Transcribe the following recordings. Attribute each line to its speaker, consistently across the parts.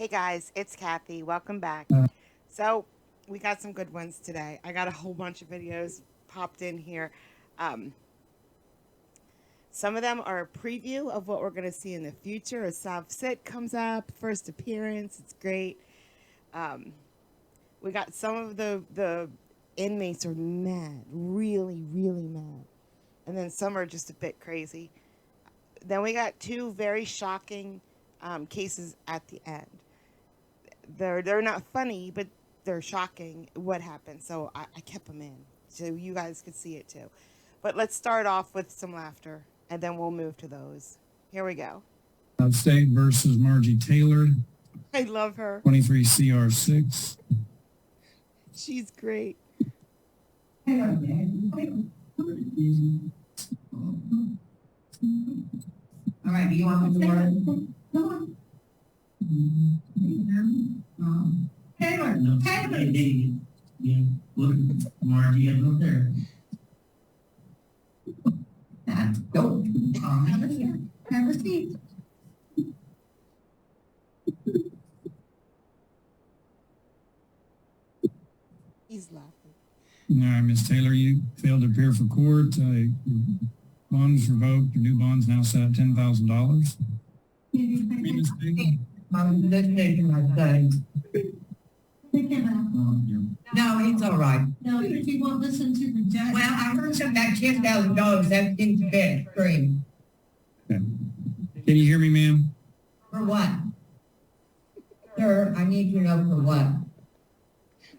Speaker 1: Hey guys, it's Kathy. Welcome back. So, we got some good ones today. I got a whole bunch of videos popped in here. Um, some of them are a preview of what we're going to see in the future. A soft sit comes up, first appearance. It's great. Um, we got some of the inmates are mad, really, really mad, and then some are just a bit crazy. Then we got two very shocking cases at the end. They're not funny, but they're shocking what happened. So I kept them in so you guys could see it too. But let's start off with some laughter, and then we'll move to those. Here we go.
Speaker 2: State versus Margie Taylor.
Speaker 1: I love her.
Speaker 2: 23 CR6.
Speaker 1: She's great.
Speaker 3: All right, do you want the word? Taylor, Taylor.
Speaker 4: Yeah, look, Margie, I'm up there.
Speaker 3: Go. Have a seat.
Speaker 1: He's laughing.
Speaker 2: All right, Ms. Taylor, you failed to appear for court. Bonds revoked. Your new bonds now set at $10,000.
Speaker 3: I'm listening to my son. No, he's all right.
Speaker 5: No, if you won't listen to the judge.
Speaker 3: Well, I heard something about $10,000. That seems a bit extreme.
Speaker 2: Okay. Can you hear me, ma'am?
Speaker 3: For what? Sir, I need to know for what.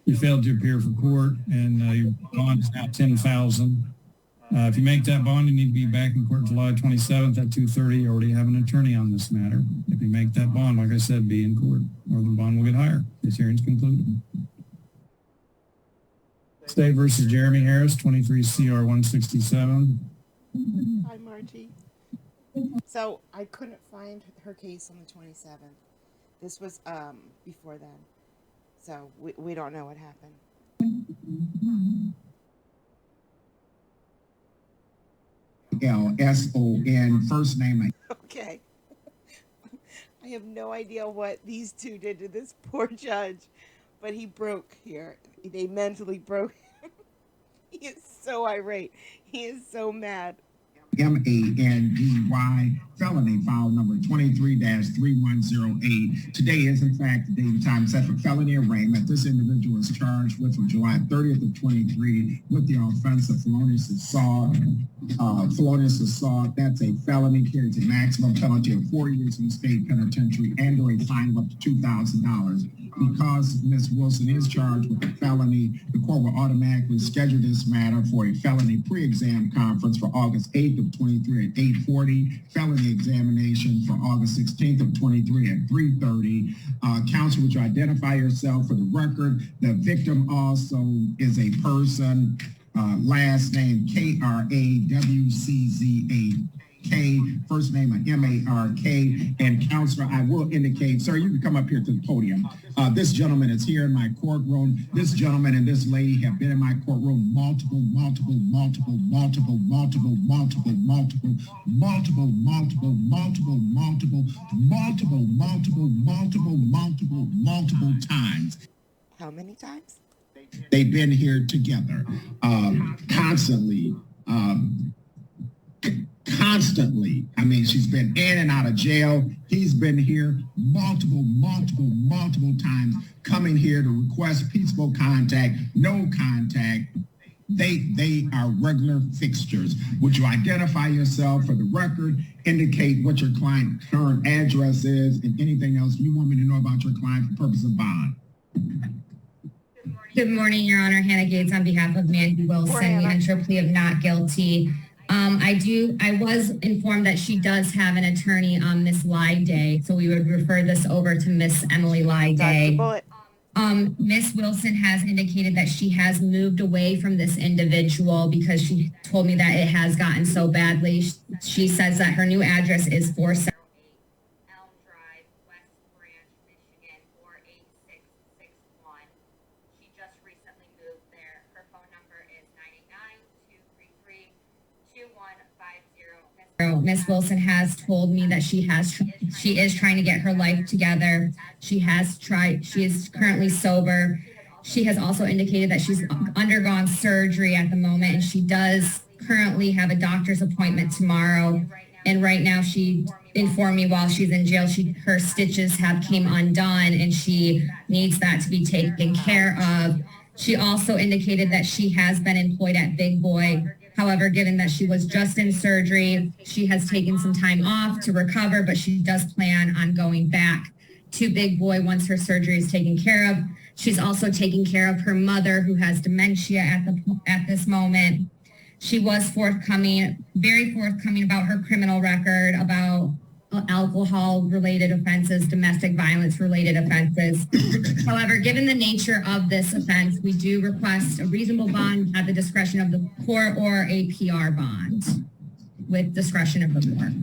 Speaker 2: You failed to appear for court, and your bond is now $10,000. If you make that bond, you need to be back in court July 27th at 2:30. You already have an attorney on this matter. If you make that bond, like I said, be in court, or the bond will get higher. This hearing's concluded. State versus Jeremy Harris, 23 CR 167.
Speaker 1: Hi, Margie. So I couldn't find her case on the 27th. This was before then. So we don't know what happened.
Speaker 6: LSON, first name.
Speaker 1: Okay. I have no idea what these two did to this poor judge, but he broke here. They mentally broke him. He is so irate. He is so mad.
Speaker 6: MANDY, felony file number 23-3108. Today is, in fact, the date and time set for felony arraignment. This individual is charged with, from July 30th of 23, with the offense of felonious assault. Felonious assault, that's a felony, carries a maximum penalty of 4 years in the state penitentiary and or a fine of up to $2,000. Because Ms. Wilson is charged with a felony, the court will automatically schedule this matter for a felony pre-exam conference for August 8th of 23 at 8:40, felony examination for August 16th of 23 at 3:30. Counsel, would you identify yourself for the record? The victim also is a person, last name KRAWCZA. First name MARK, and counselor, I will indicate, sir, you can come up here to the podium. This gentleman is here in my courtroom. This gentleman and this lady have been in my courtroom multiple times.
Speaker 1: How many times?
Speaker 6: They've been here together, constantly. Constantly. I mean, she's been in and out of jail. He's been here multiple times, coming here to request peaceful contact, no contact. They are regular fixtures. Would you identify yourself for the record, indicate what your client's current address is, and anything else you want me to know about your client for purpose of bond?
Speaker 7: Good morning, Your Honor. Hannah Gates on behalf of Mandy Wilson. We enter a plea of not guilty. I was informed that she does have an attorney on Miss Lyday, so we would refer this over to Miss Emily Lyday. Miss Wilson has indicated that she has moved away from this individual because she told me that it has gotten so badly. She says that her new address is 478 Elm Drive, West Branch, Michigan, 48661. She just recently moved there. Her phone number is 989-233-2150. Miss Wilson has told me that she is trying to get her life together. She is currently sober. She has also indicated that she's undergone surgery at the moment, and she does currently have a doctor's appointment tomorrow. And right now she informed me while she's in jail, her stitches came undone and she needs that to be taken care of. She also indicated that she has been employed at Big Boy. However, given that she was just in surgery, she has taken some time off to recover, but she does plan on going back to Big Boy once her surgery is taken care of. She's also taking care of her mother, who has dementia at this moment. She was very forthcoming about her criminal record, about alcohol-related offenses, domestic violence-related offenses. However, given the nature of this offense, we do request a reasonable bond at the discretion of the court or a PR bond with discretion of the court.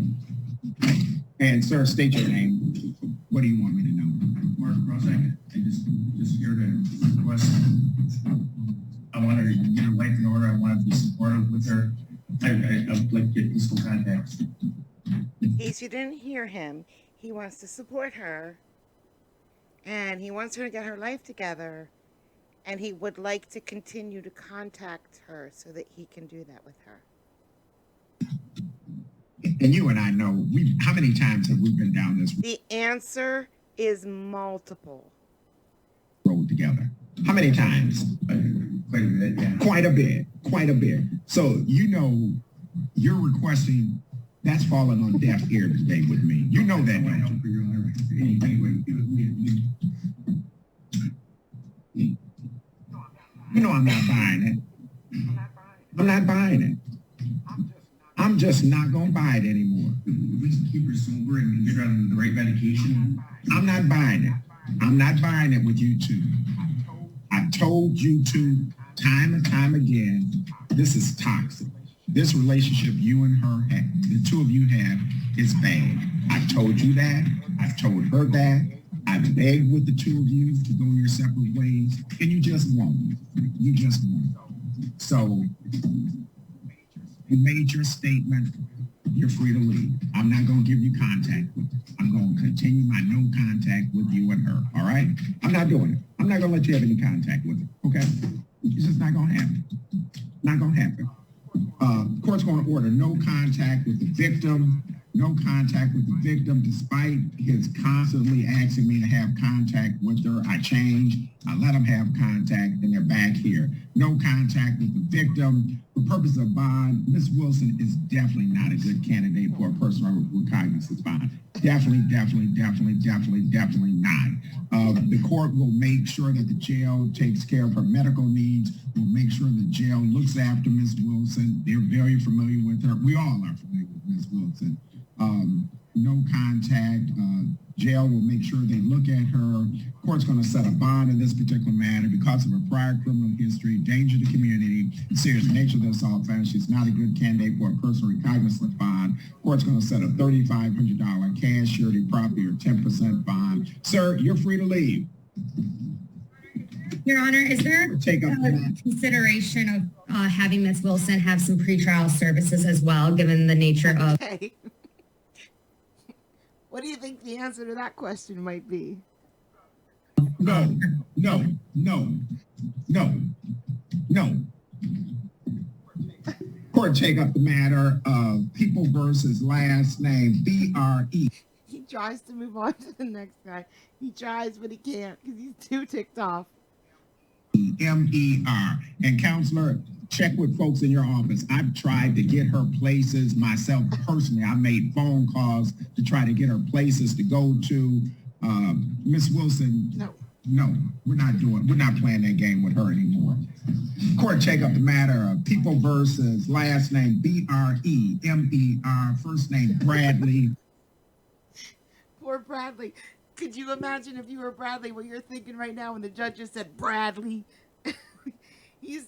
Speaker 6: And sir, state your name. What do you want me to know?
Speaker 4: Mark Rosak, I just here to request. I want her to get her life in order. I want to be supportive with her. I would like to get peaceful contact.
Speaker 1: In case you didn't hear him, he wants to support her, and he wants her to get her life together, and he would like to continue to contact her so that he can do that with her.
Speaker 6: And you and I know, how many times have we been down this
Speaker 1: The answer is multiple.
Speaker 6: road together? How many times?
Speaker 4: Quite a bit, yeah.
Speaker 6: Quite a bit. So, you know, you're requesting, that's falling on deaf ear today with me. You know that, don't you? You know I'm not buying it. I'm not buying it. I'm just not going to buy it anymore.
Speaker 4: We can keep her sober and get her on the right medication.
Speaker 6: I'm not buying it. I'm not buying it with you two. I've told you two time and time again, this is toxic. This relationship you and her have, the two of you have, is bad. I've told you that. I've told her that. I've begged with the two of you to go your separate ways, and you just won't. You just won't. So, you made your statement. You're free to leave. I'm not going to give you contact with her. I'm going to continue my no contact with you and her, all right? I'm not doing it. I'm not going to let you have any contact with her, okay? It's just not going to happen. Not going to happen. Court's going to order no contact with the victim, no contact with the victim, despite his constantly asking me to have contact with her. I changed. I let him have contact, and they're back here. No contact with the victim. For purpose of bond, Ms. Wilson is definitely not a good candidate for a personal recognizance bond. Definitely not. The court will make sure that the jail takes care of her medical needs. We'll make sure the jail looks after Ms. Wilson. They're very familiar with her. We all are familiar with Ms. Wilson. No contact. Jail will make sure they look at her. Court's going to set a bond in this particular matter because of her prior criminal history, danger to the community, serious nature of this offense. She's not a good candidate for a personal recognizance bond. Court's going to set a $3,500 cash surety property or 10% bond. Sir, you're free to leave.
Speaker 7: Your Honor, is there consideration of having Ms. Wilson have some pretrial services as well, given the nature of...
Speaker 1: Okay. What do you think the answer to that question might be?
Speaker 6: No. Court take up the matter of people versus last name, B-R-E.
Speaker 1: He tries to move on to the next guy. He tries, but he can't because he's too ticked off.
Speaker 6: M-E-R. And counselor, check with folks in your office. I've tried to get her places myself personally. I made phone calls to try to get her places to go to. Miss Wilson, no, we're not playing that game with her anymore. Court take up the matter of people versus last name B-R-E-M-E-R, first name Bradley.
Speaker 1: Poor Bradley. Could you imagine if you were Bradley what you're thinking right now when the judge just said Bradley? He's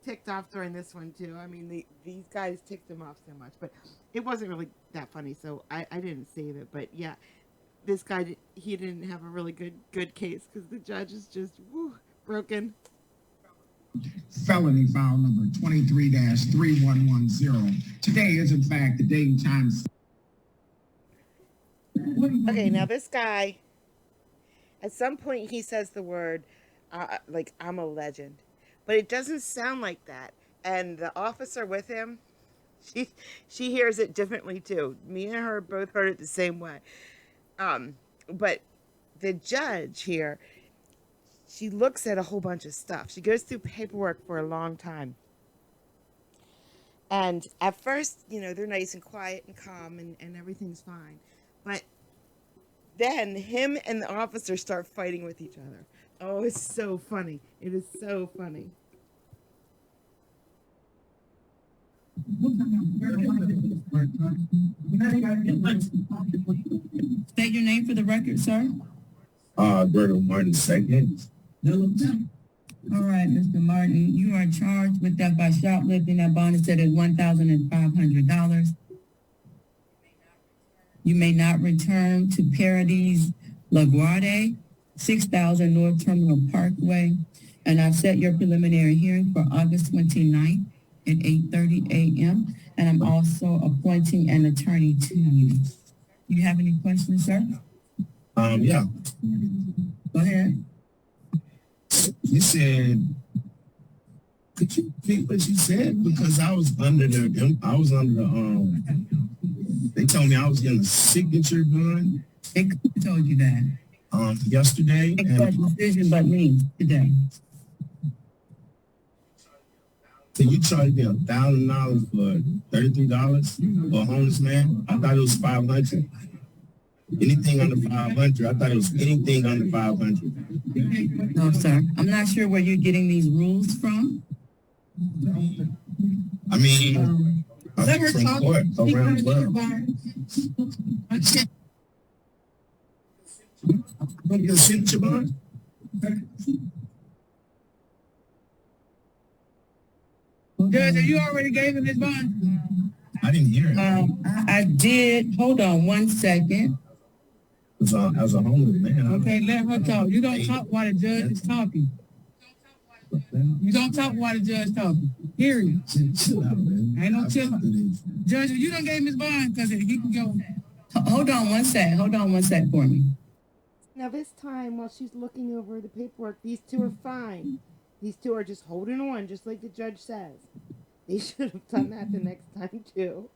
Speaker 1: ticked off during this one too. I mean, these guys ticked him off so much, but it wasn't really that funny, so I didn't save it. But yeah, this guy, he didn't have a really good case because the judge is just broken.
Speaker 6: felony file number 23-3110. Today is in fact the date and time.
Speaker 1: Okay, now this guy, at some point he says the word, like, I'm a legend. But it doesn't sound like that. And the officer with him, she hears it differently too. Me and her both heard it the same way. But the judge here, she looks at a whole bunch of stuff. She goes through paperwork for a long time. And at first, you know, they're nice and quiet and calm and everything's fine. But then him and the officer start fighting with each other. Oh, it's so funny. It is so funny.
Speaker 8: State your name for the record, sir.
Speaker 9: Gregory Martin II.
Speaker 8: All right, Mr. Martin, you are charged with theft by shoplifting. That bond is set at $1,500. You may not return to Paradise LaGuardia, 6000 North Terminal Parkway. And I've set your preliminary hearing for August 29th at 8:30 a.m. And I'm also appointing an attorney to you. You have any questions, sir?
Speaker 9: Yeah.
Speaker 8: Go ahead.
Speaker 9: You said, could you repeat what you said? Because I was under the, they told me I was getting a signature done.
Speaker 8: They told you that.
Speaker 9: Yesterday.
Speaker 8: Make that decision but me today.
Speaker 9: So you charged me $1,000 for $33 for a homeless man? I thought it was $500. Anything under $500, I thought it was anything under $500.
Speaker 8: No, sir. I'm not sure where you're getting these rules from.
Speaker 9: I mean,
Speaker 8: Let her
Speaker 9: from
Speaker 8: talk.
Speaker 9: court around the world. Your signature bond?
Speaker 8: Judge, you already gave him his bond?
Speaker 9: I didn't hear it.
Speaker 8: I did. Hold on one second.
Speaker 9: As a homeless man.
Speaker 8: Okay, let her talk. You don't talk while the judge is talking. You don't talk while the judge is talking. Period.
Speaker 9: Chill out, man.
Speaker 8: Ain't no chill out. Judge, you don't gave him his bond because he can go. Hold on one sec. Hold on one sec for me.
Speaker 1: Now this time, while she's looking over the paperwork, these two are fine. These two are just holding on, just like the judge says. They should have done that the next time, too.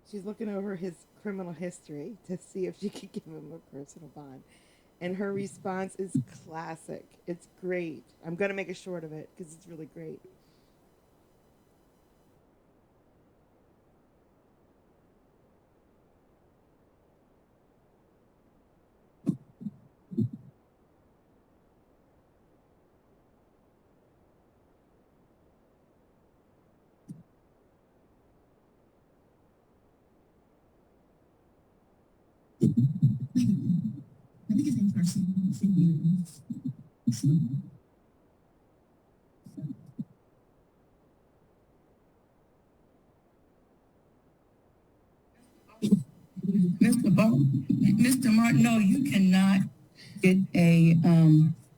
Speaker 1: She's looking over his criminal history to see if she could give him a personal bond. And her response is classic. It's great. I'm going to make a short of it because it's really great.
Speaker 8: I think his name's Garcia. Mr. Martin, no, you cannot get a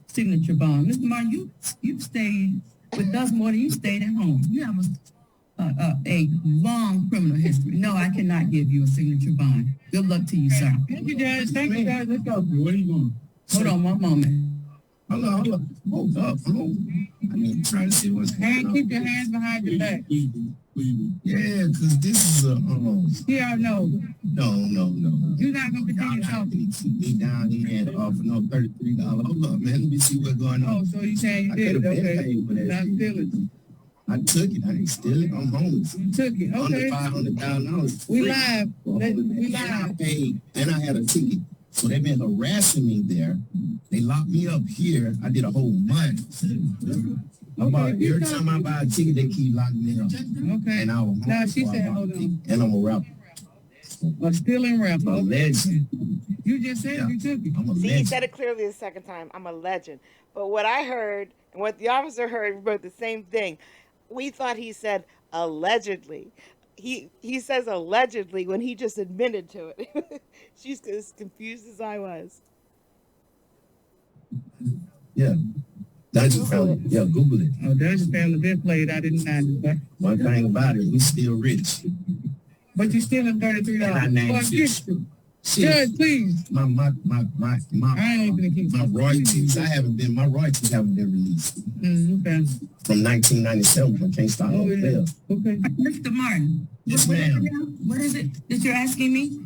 Speaker 8: signature bond. Mr. Martin, you stayed with us more than you stayed at home. You have a long criminal history. No, I cannot give you a signature bond. Good luck to you, sir. Thank you, Judge. Thank you, Judge. Let's go. Where are you going? Hold on one moment.
Speaker 9: Hold on. Hold up. I need to try to see what's going on.
Speaker 8: Keep your hands behind your back.
Speaker 9: Yeah, because this is a,
Speaker 8: Yeah, no.
Speaker 9: No.
Speaker 8: You're not going to
Speaker 9: Y'all
Speaker 8: continue
Speaker 9: not
Speaker 8: talking.
Speaker 9: gonna keep me down here and offer no $33. Hold up, man. Let me see what's going on.
Speaker 8: Oh, so you saying you
Speaker 9: I
Speaker 8: did
Speaker 9: could
Speaker 8: it?
Speaker 9: have been
Speaker 8: Okay.
Speaker 9: paid for that.
Speaker 8: Not steal it.
Speaker 9: I took it. I didn't steal it. I'm homeless.
Speaker 8: You took it.
Speaker 9: Under
Speaker 8: Okay.
Speaker 9: $500,000.
Speaker 8: We live. We
Speaker 9: And I
Speaker 8: live.
Speaker 9: paid, and I had a ticket. So they've been harassing me there. They locked me up here. I did a whole month. Every time I buy a ticket, they keep locking me up.
Speaker 8: Okay.
Speaker 9: And I was
Speaker 8: Now she said, hold on.
Speaker 9: And I'm a rapper.
Speaker 8: A stealing rapper.
Speaker 9: I'm a legend.
Speaker 8: You just said
Speaker 9: Yeah.
Speaker 8: you took it.
Speaker 9: I'm a
Speaker 1: See, he
Speaker 9: legend.
Speaker 1: said it clearly the second time. I'm a legend. But what I heard and what the officer heard were both the same thing. We thought he said allegedly. he says allegedly when he just admitted to it. She's as confused as I was.
Speaker 9: Yeah. Dungeon Family. Yeah, Google it.
Speaker 8: Oh, Dungeon Family been played. I didn't find it.
Speaker 9: One thing about it, we still rich.
Speaker 8: But you still in $33. Judge, please.
Speaker 9: My
Speaker 8: I ain't gonna keep
Speaker 9: royalties, my royalties haven't been released.
Speaker 8: Okay.
Speaker 9: From 1997, I can't stop
Speaker 8: Oh, yeah.
Speaker 9: there.
Speaker 8: Okay. Mr. Martin.
Speaker 9: Yes, ma'am.
Speaker 8: What is it that you're asking me?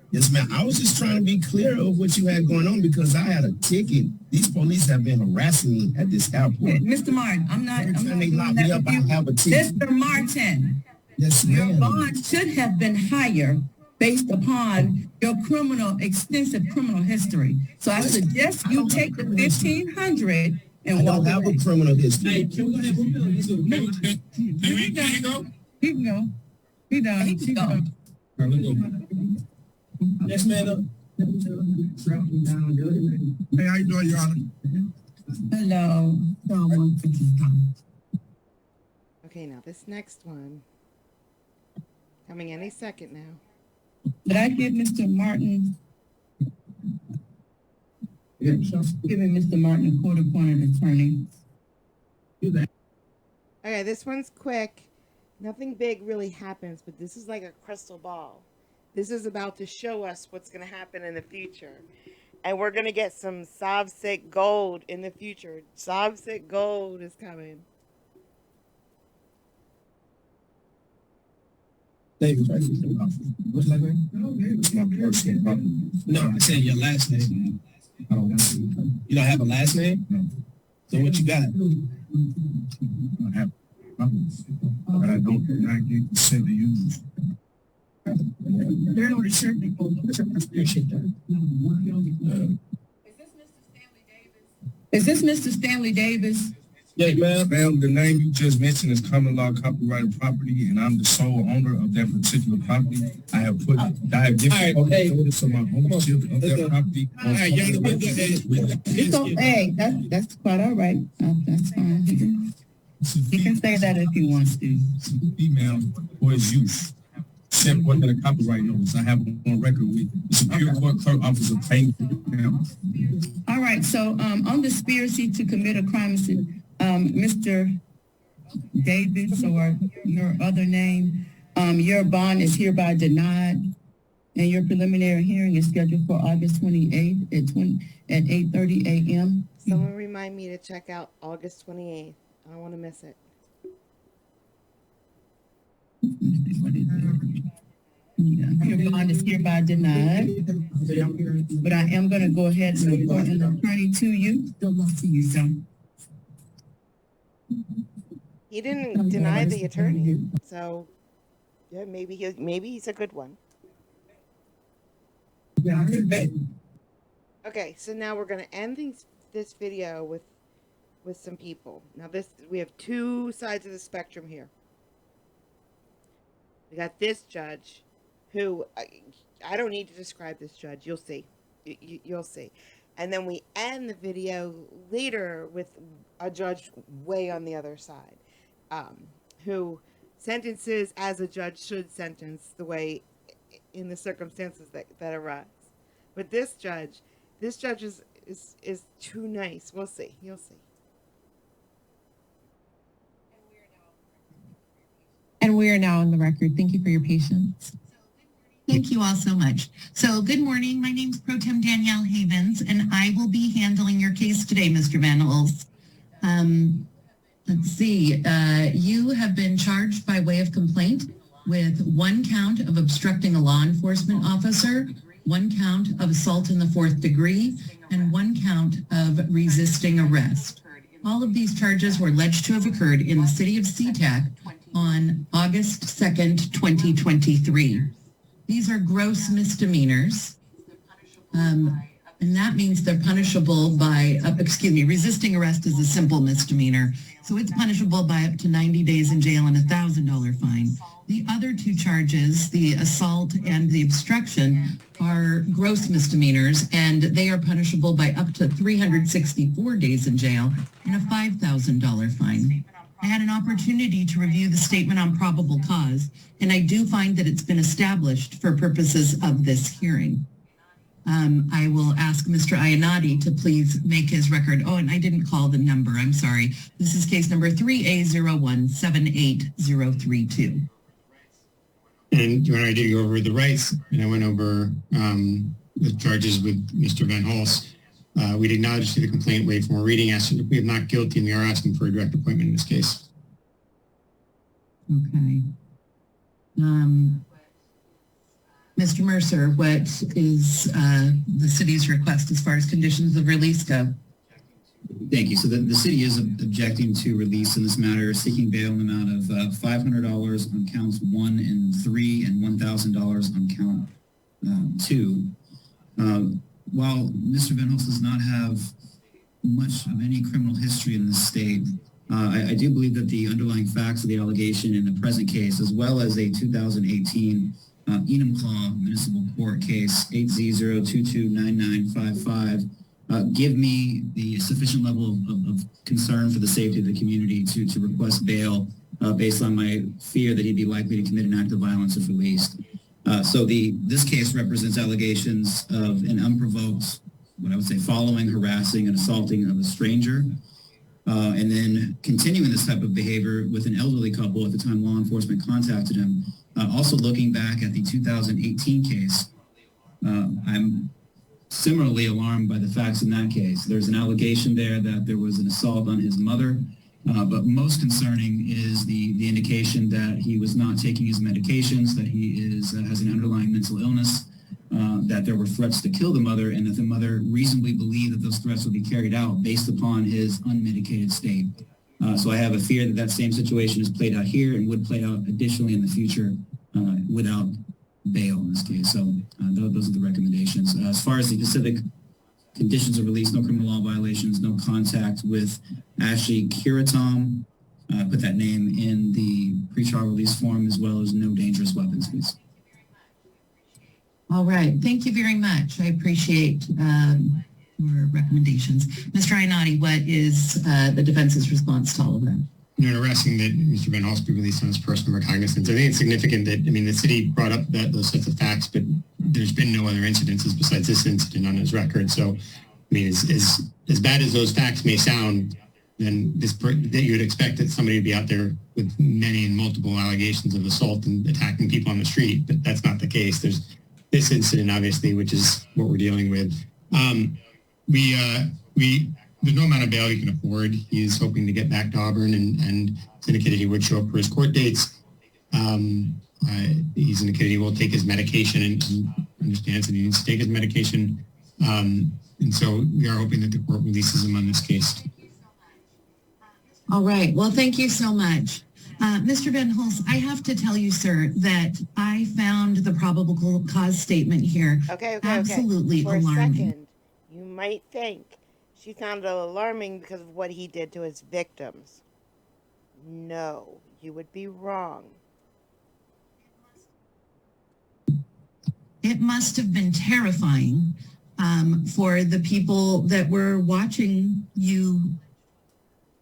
Speaker 9: Yes, ma'am. I was just trying to be clear of what you had going on because I had a ticket. These police have been harassing me at this airport.
Speaker 8: Mr. Martin, I'm not
Speaker 9: they lock me up, I have a ticket.
Speaker 8: Mr. Martin,
Speaker 9: yes, ma'am.
Speaker 8: your bond should have been higher based upon your extensive criminal history. So I suggest you take the $1,500 and walk away.
Speaker 9: I don't have a criminal history.
Speaker 8: He can go. He done. He can go.
Speaker 9: Next man up.
Speaker 6: Hey, how you doing, Your Honor?
Speaker 8: Hello.
Speaker 1: Okay, now this next one coming any second now.
Speaker 8: Did I give Mr. Martin? Giving Mr. Martin a court-appointed attorney.
Speaker 1: Okay, this one's quick. Nothing big really happens, but this is like a crystal ball. This is about to show us what's going to happen in the future. And we're going to get some Savsik gold in the future. Savsik gold is coming.
Speaker 9: What's my name? No, I said your last name. You don't have a last name? No. So what you got?
Speaker 6: I have but I don't get consent to use.
Speaker 8: They're not sure people. Is this Mr. Stanley Davis?
Speaker 9: Yes, ma'am.
Speaker 6: Ma'am, the name you just mentioned is common law copyrighted property, and I'm the sole owner of that particular property. I have given notice of my ownership of that property.
Speaker 8: Hey, that's quite all right. That's fine. He can say that if he wants to.
Speaker 6: Female for his use. Sent one to the copyright notice. I have on record with the Superior Court Clerk Office of Payne.
Speaker 8: All right. So on conspiracy to commit a crime, Mr. Davis, or your other name, your bond is hereby denied, and your preliminary hearing is scheduled for August 28th at 8:30 a.m.
Speaker 1: Someone remind me to check out August 28th. I don't want to miss it.
Speaker 8: What is it? Yeah. Your bond is hereby denied, but I am going to go ahead and report an attorney to you. Still love to you, son.
Speaker 1: He didn't deny the attorney, so yeah, maybe he's a good one. Okay, so now we're gonna end this video with some people. Now we have two sides of the spectrum here. We got this judge, who I don't need to describe this judge. You'll see, you'll see. And then we end the video later with a judge way on the other side, who sentences as a judge should sentence the way in the circumstances that arise. But this judge is too nice. We'll see. You'll see.
Speaker 10: And we are now on the record. Thank you for your patience.
Speaker 5: Thank you all so much. So good morning. My name is Pro Tem Danielle Havens, and I will be handling your case today, Mr. Van Ols. Let's see. You have been charged by way of complaint with 1 count of obstructing a law enforcement officer, 1 count of assault in the 4th degree, and 1 count of resisting arrest. All of these charges were alleged to have occurred in the city of SeaTac on August 2nd, 2023. These are gross misdemeanors, and that means they're punishable by, resisting arrest is a simple misdemeanor, so it's punishable by up to 90 days in jail and a $1,000 fine. The other 2 charges, the assault and the obstruction, are gross misdemeanors, and they are punishable by up to 364 days in jail and a $5,000 fine. I had an opportunity to review the statement on probable cause, and I do find that it's been established for purposes of this hearing. I will ask Mr. Iannotti to please make his record. Oh, and I didn't call the number. I'm sorry. This is case number 3A0178032.
Speaker 11: And when I did go over the rights, and I went over the charges with Mr. Van Hulst, we'd acknowledge to the complaint, wait for more reading, asking if we have not guilty, and we are asking for a direct appointment in this case.
Speaker 5: Okay. Mr. Mercer, what is the city's request as far as conditions of release go?
Speaker 12: Thank you. So the city is objecting to release in this matter, seeking bail in the amount of $500 on counts 1 and 3 and $1,000 on count 2. While Mr. Van Hulst does not have much of any criminal history in this state, I do believe that the underlying facts of the allegation in the present case, as well as a 2018 Enumclaw Municipal Court case 8Z0229955, give me the sufficient level of concern for the safety of the community to request bail based on my fear that he'd be likely to commit an act of violence if released. So this case represents allegations of an unprovoked, what I would say, following, harassing, and assaulting of a stranger, and then continuing this type of behavior with an elderly couple at the time law enforcement contacted him. Also looking back at the 2018 case, I'm similarly alarmed by the facts in that case. There's an allegation there that there was an assault on his mother, but most concerning is the indication that he was not taking his medications, that he has an underlying mental illness, that there were threats to kill the mother, and that the mother reasonably believed that those threats would be carried out based upon his unmedicated state. So I have a fear that that same situation is played out here and would play out additionally in the future without bail in this case. So those are the recommendations. As far as the specific conditions of release, no criminal law violations, no contact with Ashley Kiratom, put that name in the pretrial release form, as well as no dangerous weapons, please.
Speaker 5: All right. Thank you very much. I appreciate your recommendations. Mr. Iannotti, what is the defense's response to all of that?
Speaker 11: You're asking that Mr. Van Hulst be released on his personal recognizance. I think it's significant that, the city brought up those sets of facts, but there's been no other incidences besides this incident on his record. So, as bad as those facts may sound, then that you would expect that somebody would be out there with many and multiple allegations of assault and attacking people on the street, but that's not the case. There's this incident, obviously, which is what we're dealing with. There's no amount of bail he can afford. He's hoping to get back to Auburn and he's indicated he would show up for his court dates. He's indicated he will take his medication and understands that he needs to take his medication. And so we are hoping that the court releases him on this case.
Speaker 5: All right. Well, thank you so much. Mr. Van Hulst, I have to tell you, sir, that I found the probable cause statement here absolutely
Speaker 1: For
Speaker 5: alarming.
Speaker 1: a second, you might think she found it alarming because of what he did to his victims. No, you would be wrong.
Speaker 5: It must have been terrifying for the people that were watching you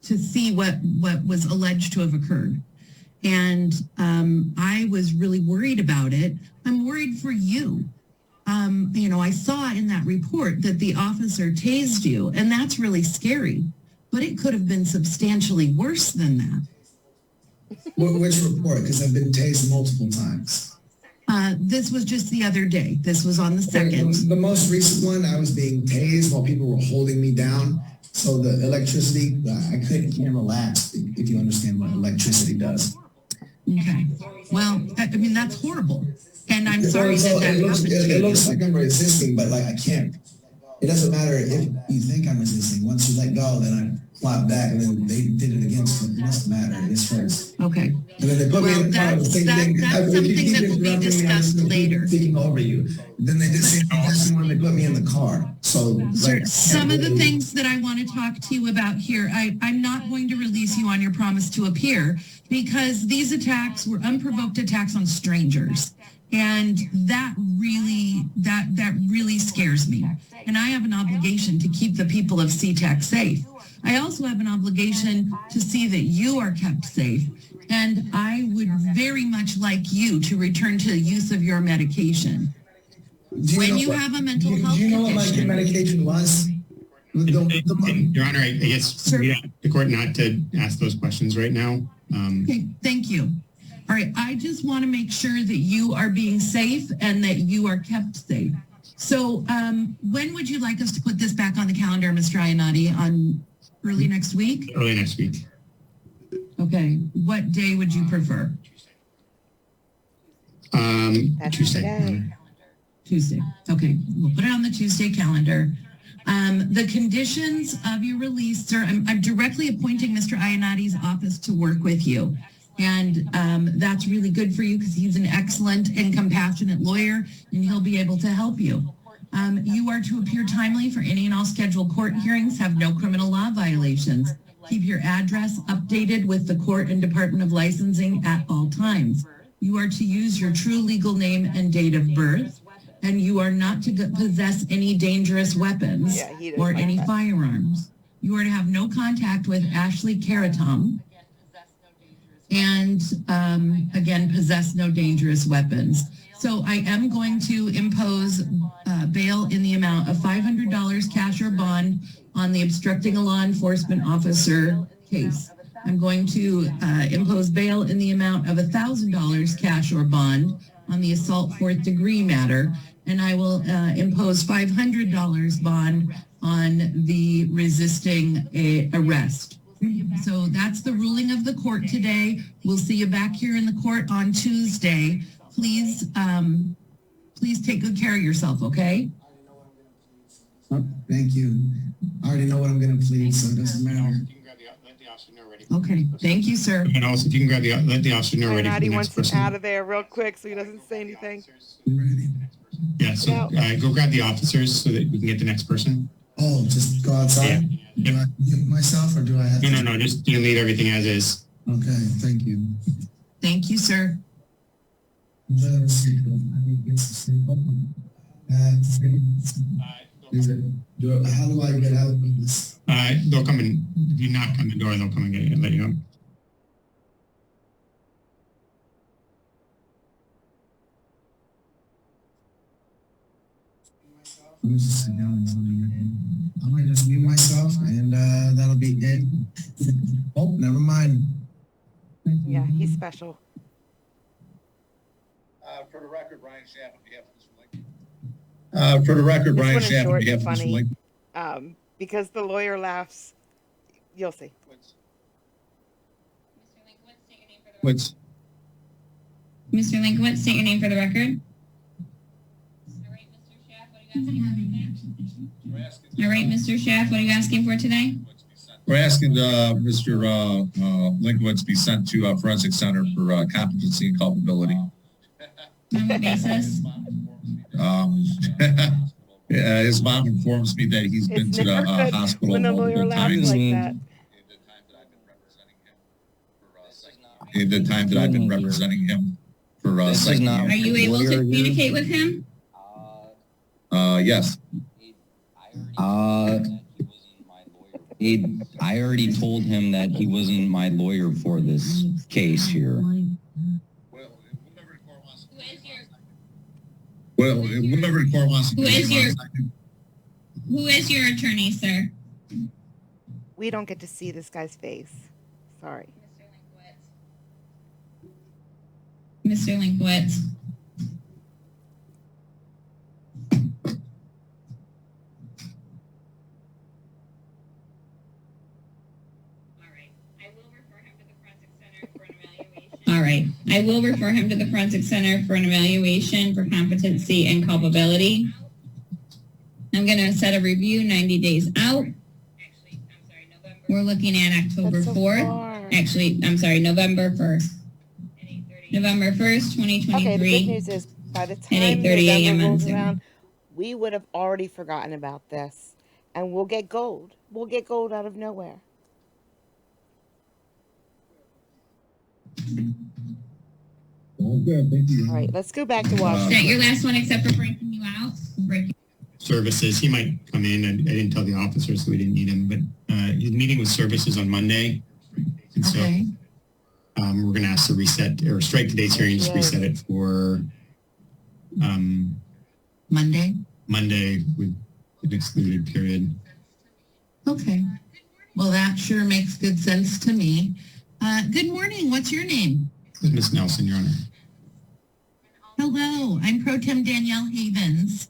Speaker 5: to see what was alleged to have occurred. And I was really worried about it. I'm worried for you. I saw in that report that the officer tased you, and that's really scary. But it could have been substantially worse than that.
Speaker 13: Which report? Because I've been tased multiple times.
Speaker 5: This was just the other day. This was on the 2nd.
Speaker 13: The most recent one, I was being tased while people were holding me down. So the electricity, can't relax, if you understand what electricity does.
Speaker 5: Okay. Well, that's horrible. And I'm sorry that happened to you.
Speaker 13: It looks like I'm resisting, but I can't. It doesn't matter if you think I'm resisting. Once you let go, then I flop back, and then they did it again. So it doesn't matter. It's first.
Speaker 5: Okay.
Speaker 13: And then they put me in the car.
Speaker 5: That's something that will be discussed later.
Speaker 13: Speaking over you. Then they did say when they put me in the car. So
Speaker 5: some of the things that I want to talk to you about here, I'm not going to release you on your promise to appear because these attacks were unprovoked attacks on strangers. And that really scares me. And I have an obligation to keep the people of SeaTac safe. I also have an obligation to see that you are kept safe. And I would very much like you to return to the use of your medication. When you have a mental health
Speaker 13: Do you know what my
Speaker 5: condition,
Speaker 13: medication was?
Speaker 11: Your Honor, I guess
Speaker 5: Sir?
Speaker 11: the court not to ask those questions right now.
Speaker 5: Okay, thank you. All right, I just want to make sure that you are being safe and that you are kept safe. So when would you like us to put this back on the calendar, Mr. Iannotti, on early next week?
Speaker 11: Early next week.
Speaker 5: Okay, what day would you prefer?
Speaker 11: Tuesday.
Speaker 5: Tuesday. Okay, we'll put it on the Tuesday calendar. The conditions of your release, sir, I'm directly appointing Mr. Iannotti's office to work with you. And that's really good for you because he's an excellent and compassionate lawyer and he'll be able to help you. You are to appear timely for any and all scheduled court hearings, have no criminal law violations. Keep your address updated with the court and Department of Licensing at all times. You are to use your true legal name and date of birth, and you are not to possess any dangerous weapons or any firearms. You are to have no contact with Ashley Karatum, and again, possess no dangerous weapons. So I am going to impose bail in the amount of $500 cash or bond on the obstructing a law enforcement officer case. I'm going to impose bail in the amount of $1,000 cash or bond on the assault 4th degree matter, and I will impose $500 bond on the resisting arrest. So that's the ruling of the court today. We'll see you back here in the court on Tuesday. Please, please take good care of yourself, okay?
Speaker 13: Thank you. I already know what I'm going to plead, so it doesn't matter.
Speaker 5: Okay, thank you, sir.
Speaker 11: And also, if you can let the officer know ready for the next
Speaker 1: wants
Speaker 11: person.
Speaker 1: him out of there real quick so he doesn't say anything.
Speaker 11: Yeah, so go grab the officers so that we can get the next person.
Speaker 13: Oh, just go outside?
Speaker 11: Yeah.
Speaker 13: Do I get myself or do I have to?
Speaker 11: No, just you can leave everything as is.
Speaker 13: Okay, thank you.
Speaker 5: Thank you, sir.
Speaker 13: How do I get out of this?
Speaker 11: They'll come in. If you knock on the door, they'll come and get you and let you know.
Speaker 13: I'm just sit down and I might just mute myself and that'll be it. Oh, never mind.
Speaker 1: Yeah, he's special.
Speaker 14: For the record, Ryan Schaff on behalf of Mr. Lincoln. For the record, Ryan Schaff on behalf of Mr. Lincoln.
Speaker 1: Because the lawyer laughs, you'll see.
Speaker 14: What's
Speaker 7: Mr. Linkowitz, state your name for the record. All right, Mr. Schaff, what are you asking for today?
Speaker 14: We're asking Mr. Linkowitz be sent to Forensic Center for competency and culpability.
Speaker 7: On what basis?
Speaker 14: His mom informs me that he's been to the hospital
Speaker 1: when a lawyer
Speaker 14: multiple
Speaker 1: laughs
Speaker 14: times.
Speaker 1: like that.
Speaker 14: In the time that I've been representing him for
Speaker 7: Are you able to communicate with him?
Speaker 14: yes.
Speaker 15: I already told him that he wasn't my lawyer for this case here.
Speaker 14: Well, whatever the court wants to do.
Speaker 7: Who is your attorney, sir?
Speaker 1: We don't get to see this guy's face. Sorry.
Speaker 7: Mr. Linkowitz. All right. I will refer him to the Forensic Center for an evaluation for competency and culpability. I'm going to set a review 90 days out. We're looking at October 4th. Actually, I'm sorry, November 1st. November 1st, 2023.
Speaker 1: Okay, the good news is by the time
Speaker 7: at 8:30 a.m.
Speaker 1: November rolls
Speaker 7: on Zoom.
Speaker 1: around, we would have already forgotten about this, and we'll get gold. We'll get gold out of nowhere.
Speaker 14: Oh, good. Thank you.
Speaker 1: All right, let's go back to
Speaker 7: Is
Speaker 1: Washington.
Speaker 7: that your last one except for breaking you out?
Speaker 11: services. He might come in. I didn't tell the officer, so we didn't need him, but he's meeting with services on Monday. And so we're going to ask to reset or strike today's hearing and just reset it for
Speaker 5: Monday
Speaker 11: with an excluded period.
Speaker 5: Okay. Well, that sure makes good sense to me. Good morning. What's your name?
Speaker 11: Ms. Nelson, Your Honor.
Speaker 5: Hello, I'm Pro Tem Danielle Havens,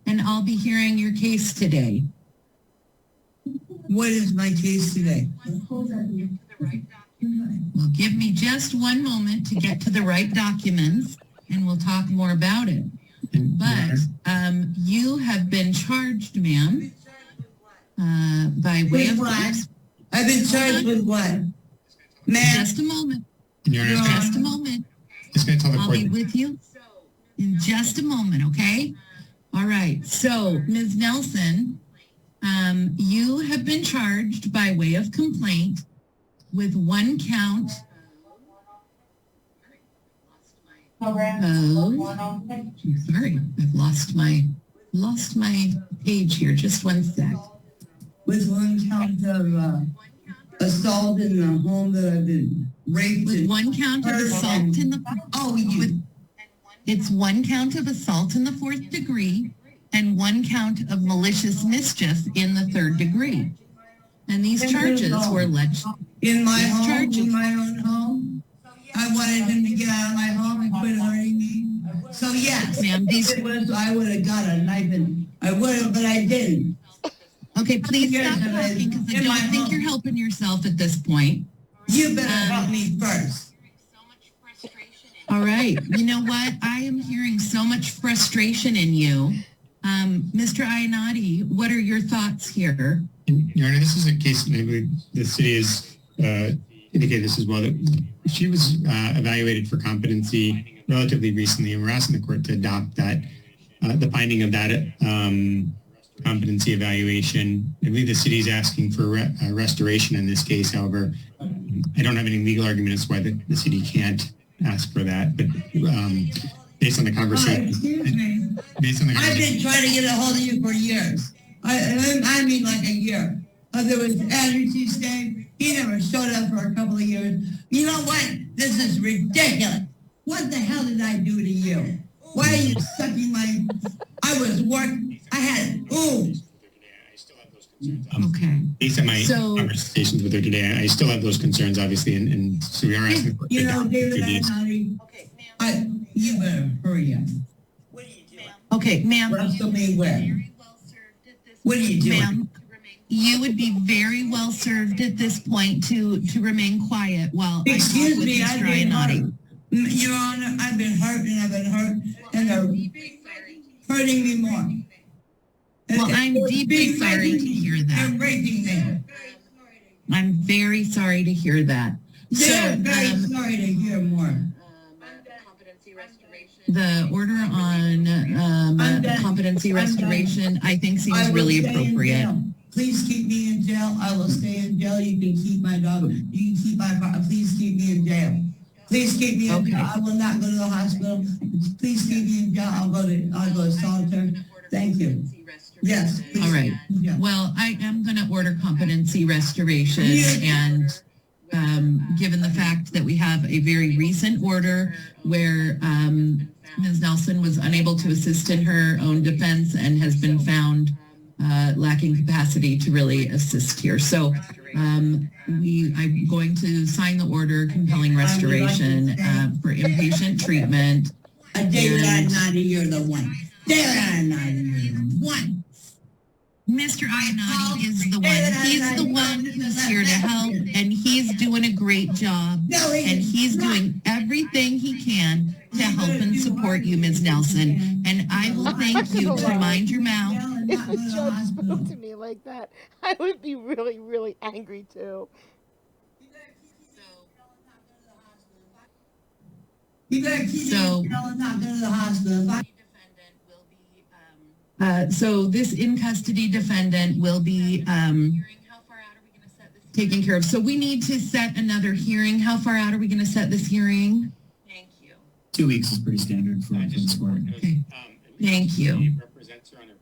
Speaker 5: and I'll be hearing your case today.
Speaker 8: What is my case today?
Speaker 5: Well, give me just one moment to get to the right documents, and we'll talk more about it. But you have been charged, ma'am, by way of
Speaker 8: what? I've been charged with what? Ma'am.
Speaker 5: Just a moment.
Speaker 11: Your Honor,
Speaker 5: just a moment.
Speaker 11: Just going to tell the
Speaker 5: I'll
Speaker 11: court.
Speaker 5: be with you in just a moment, okay? All right. So, Ms. Nelson, you have been charged by way of complaint with one count I'm sorry, I've lost my page here. Just one sec.
Speaker 8: With one count of assault in the home that I've been raped.
Speaker 5: With one count of assault in the it's one count of assault in the 4th degree and one count of malicious mischief in the 3rd degree. And these charges were alleged
Speaker 8: in my home, in my own home. I wanted him to get out of my home and quit hurting me. So yes,
Speaker 5: ma'am,
Speaker 8: I would have got a knife and I would have, but I didn't.
Speaker 5: Okay, please stop talking because I don't think you're helping yourself at this point.
Speaker 8: You better help me first.
Speaker 5: All right. You know what? I am hearing so much frustration in you. Mr. Iannotti, what are your thoughts here?
Speaker 11: Your Honor, this is a case, maybe the city has indicated this as well, that she was evaluated for competency relatively recently, and we're asking the court to adopt that, the finding of that competency evaluation. I believe the city is asking for restoration in this case. However, I don't have any legal argument as to why the city can't ask for that, but based on the conversation.
Speaker 8: Excuse me.
Speaker 11: Based on the
Speaker 8: I've been trying to get a hold of you for years. I mean like a year. There was Andrew T. Stave. He never showed up for a couple of years. You know what? This is ridiculous. What the hell did I do to you? Why are you sucking my... I was working. I had... Ooh.
Speaker 5: Okay.
Speaker 11: Based on my conversations with her today, I still have those concerns, obviously, and so we are asking the court to adopt
Speaker 8: David Iannotti, you better hurry up.
Speaker 5: Okay, ma'am.
Speaker 8: Wrestle me where? What are you doing?
Speaker 5: Ma'am, you would be very well served at this point to remain quiet while I talk with Mr. Iannotti.
Speaker 8: Your Honor, I've been hurt and I've been hurt and they're hurting me more.
Speaker 5: Well, I'm deeply sorry to hear that.
Speaker 8: They're raping me.
Speaker 5: I'm very sorry to hear that.
Speaker 8: They're very sorry to hear more.
Speaker 5: The order on competency restoration, I think, seems really appropriate.
Speaker 8: Please keep me in jail. I will stay in jail. You can keep my dog. You can keep my car. Please keep me in jail. Please keep me in jail. I will not go to the hospital. Please keep me in jail. I'll go to solitary. Thank you. Yes.
Speaker 5: All right. Well, I am going to order competency restoration, and given the fact that we have a very recent order where Ms. Nelson was unable to assist in her own defense and has been found lacking capacity to really assist here. So I'm going to sign the order compelling restoration for inpatient treatment.
Speaker 8: David Iannotti, you're the one. David Iannotti, you're the one.
Speaker 5: Mr. Iannotti is the one. He's the one who's here to help, and he's doing a great job. And he's doing everything he can to help and support you, Ms. Nelson. And I will thank you to mind your mouth.
Speaker 1: If a judge spoke to me like that, I would be really, really angry too.
Speaker 8: You better keep me not go to the hospital.
Speaker 5: So this in custody defendant will be taken care of. So we need to set another hearing. How far out are we going to set this hearing?
Speaker 12: 2 weeks is pretty standard for this court.
Speaker 5: Okay. Thank you.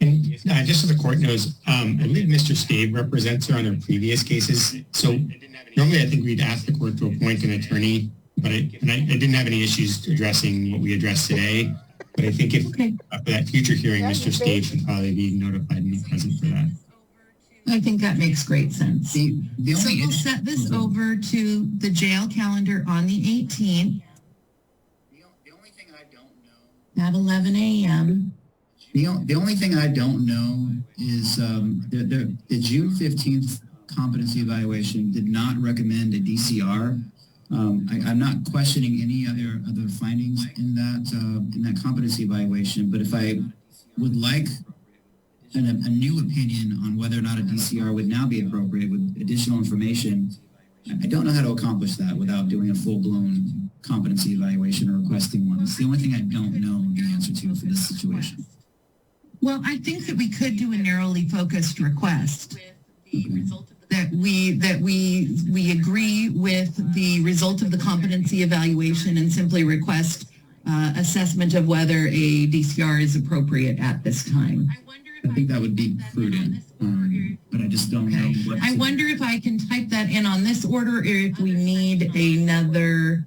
Speaker 11: And just so the court knows, I believe Mr. Stave represents her on her previous cases. So normally I think we'd ask the court to appoint an attorney, but I didn't have any issues addressing what we addressed today. But I think if for that future hearing, Mr. Stave should probably be notified and be present for that.
Speaker 5: I think that makes great sense.
Speaker 12: The
Speaker 5: So
Speaker 12: only
Speaker 5: we'll set this over to the jail calendar on the 18th
Speaker 12: the only thing I don't know.
Speaker 5: at 11 a.m.
Speaker 12: The only thing I don't know is the June 15th competency evaluation did not recommend a DCR. I'm not questioning any other findings in that competency evaluation, but if I would like a new opinion on whether or not a DCR would now be appropriate with additional information, I don't know how to accomplish that without doing a full-blown competency evaluation or requesting one. It's the only thing I don't know the answer to for this situation.
Speaker 5: Well, I think that we could do a narrowly focused request that we agree with the result of the competency evaluation and simply request assessment of whether a DCR is appropriate at this time.
Speaker 12: I think that would be prudent, but I just don't know what
Speaker 5: I wonder if I can type that in on this order or if we need another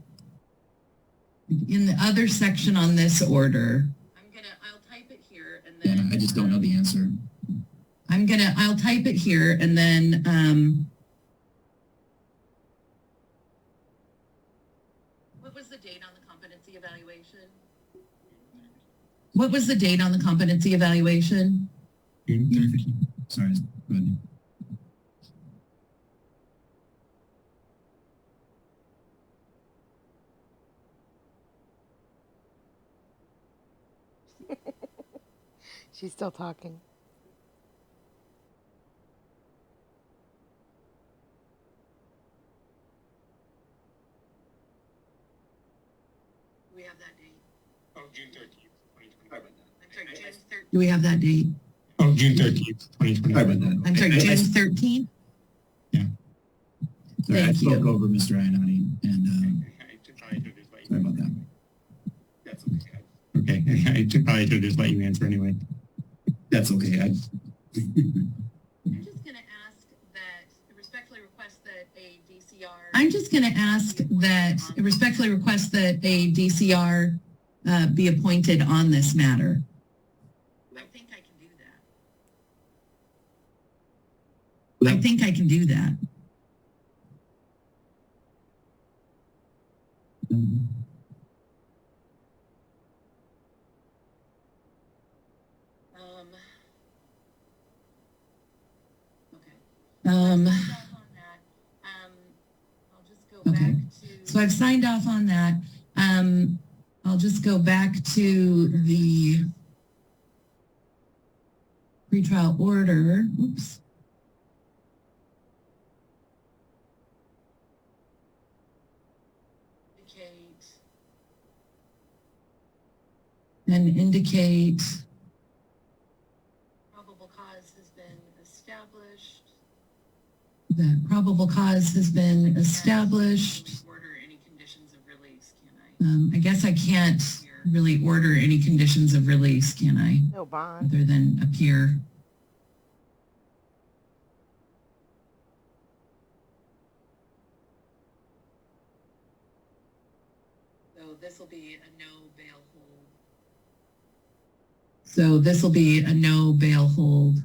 Speaker 5: in the other section on this order. I'll type it here and then
Speaker 12: I just don't know the answer.
Speaker 5: I'll type it here and then what was the date on the competency evaluation? What was the date on the competency evaluation?
Speaker 12: June 13th. Sorry, go ahead.
Speaker 1: She's still talking.
Speaker 5: Do we have that date?
Speaker 11: Oh, June 13th, 2025.
Speaker 5: I'm sorry, June 13th. Do we have that date?
Speaker 11: Oh, June 13th, 2025.
Speaker 5: I'm sorry, June 13th?
Speaker 11: Yeah.
Speaker 12: Sorry, I
Speaker 5: Thank
Speaker 12: spoke
Speaker 5: you.
Speaker 12: over Mr. Iannati, and sorry about that.
Speaker 11: That's okay. Okay, I should probably should just let you answer anyway.
Speaker 12: That's okay.
Speaker 5: I'm just going to ask that, respectfully request that a DCR. I'm just going to ask that, respectfully request that a DCR be appointed on this matter. I think I can do that. I think I can do that. I'll just go back to. So I've signed off on that. I'll just go back to the pretrial order. Oops. Indicate probable cause has been established. That probable cause has been established. Order any conditions of release, can I? I guess I can't really order any conditions of release, can I?
Speaker 1: No bond.
Speaker 5: Other than appear. So this will be a no bail hold. So this will be a no bail hold.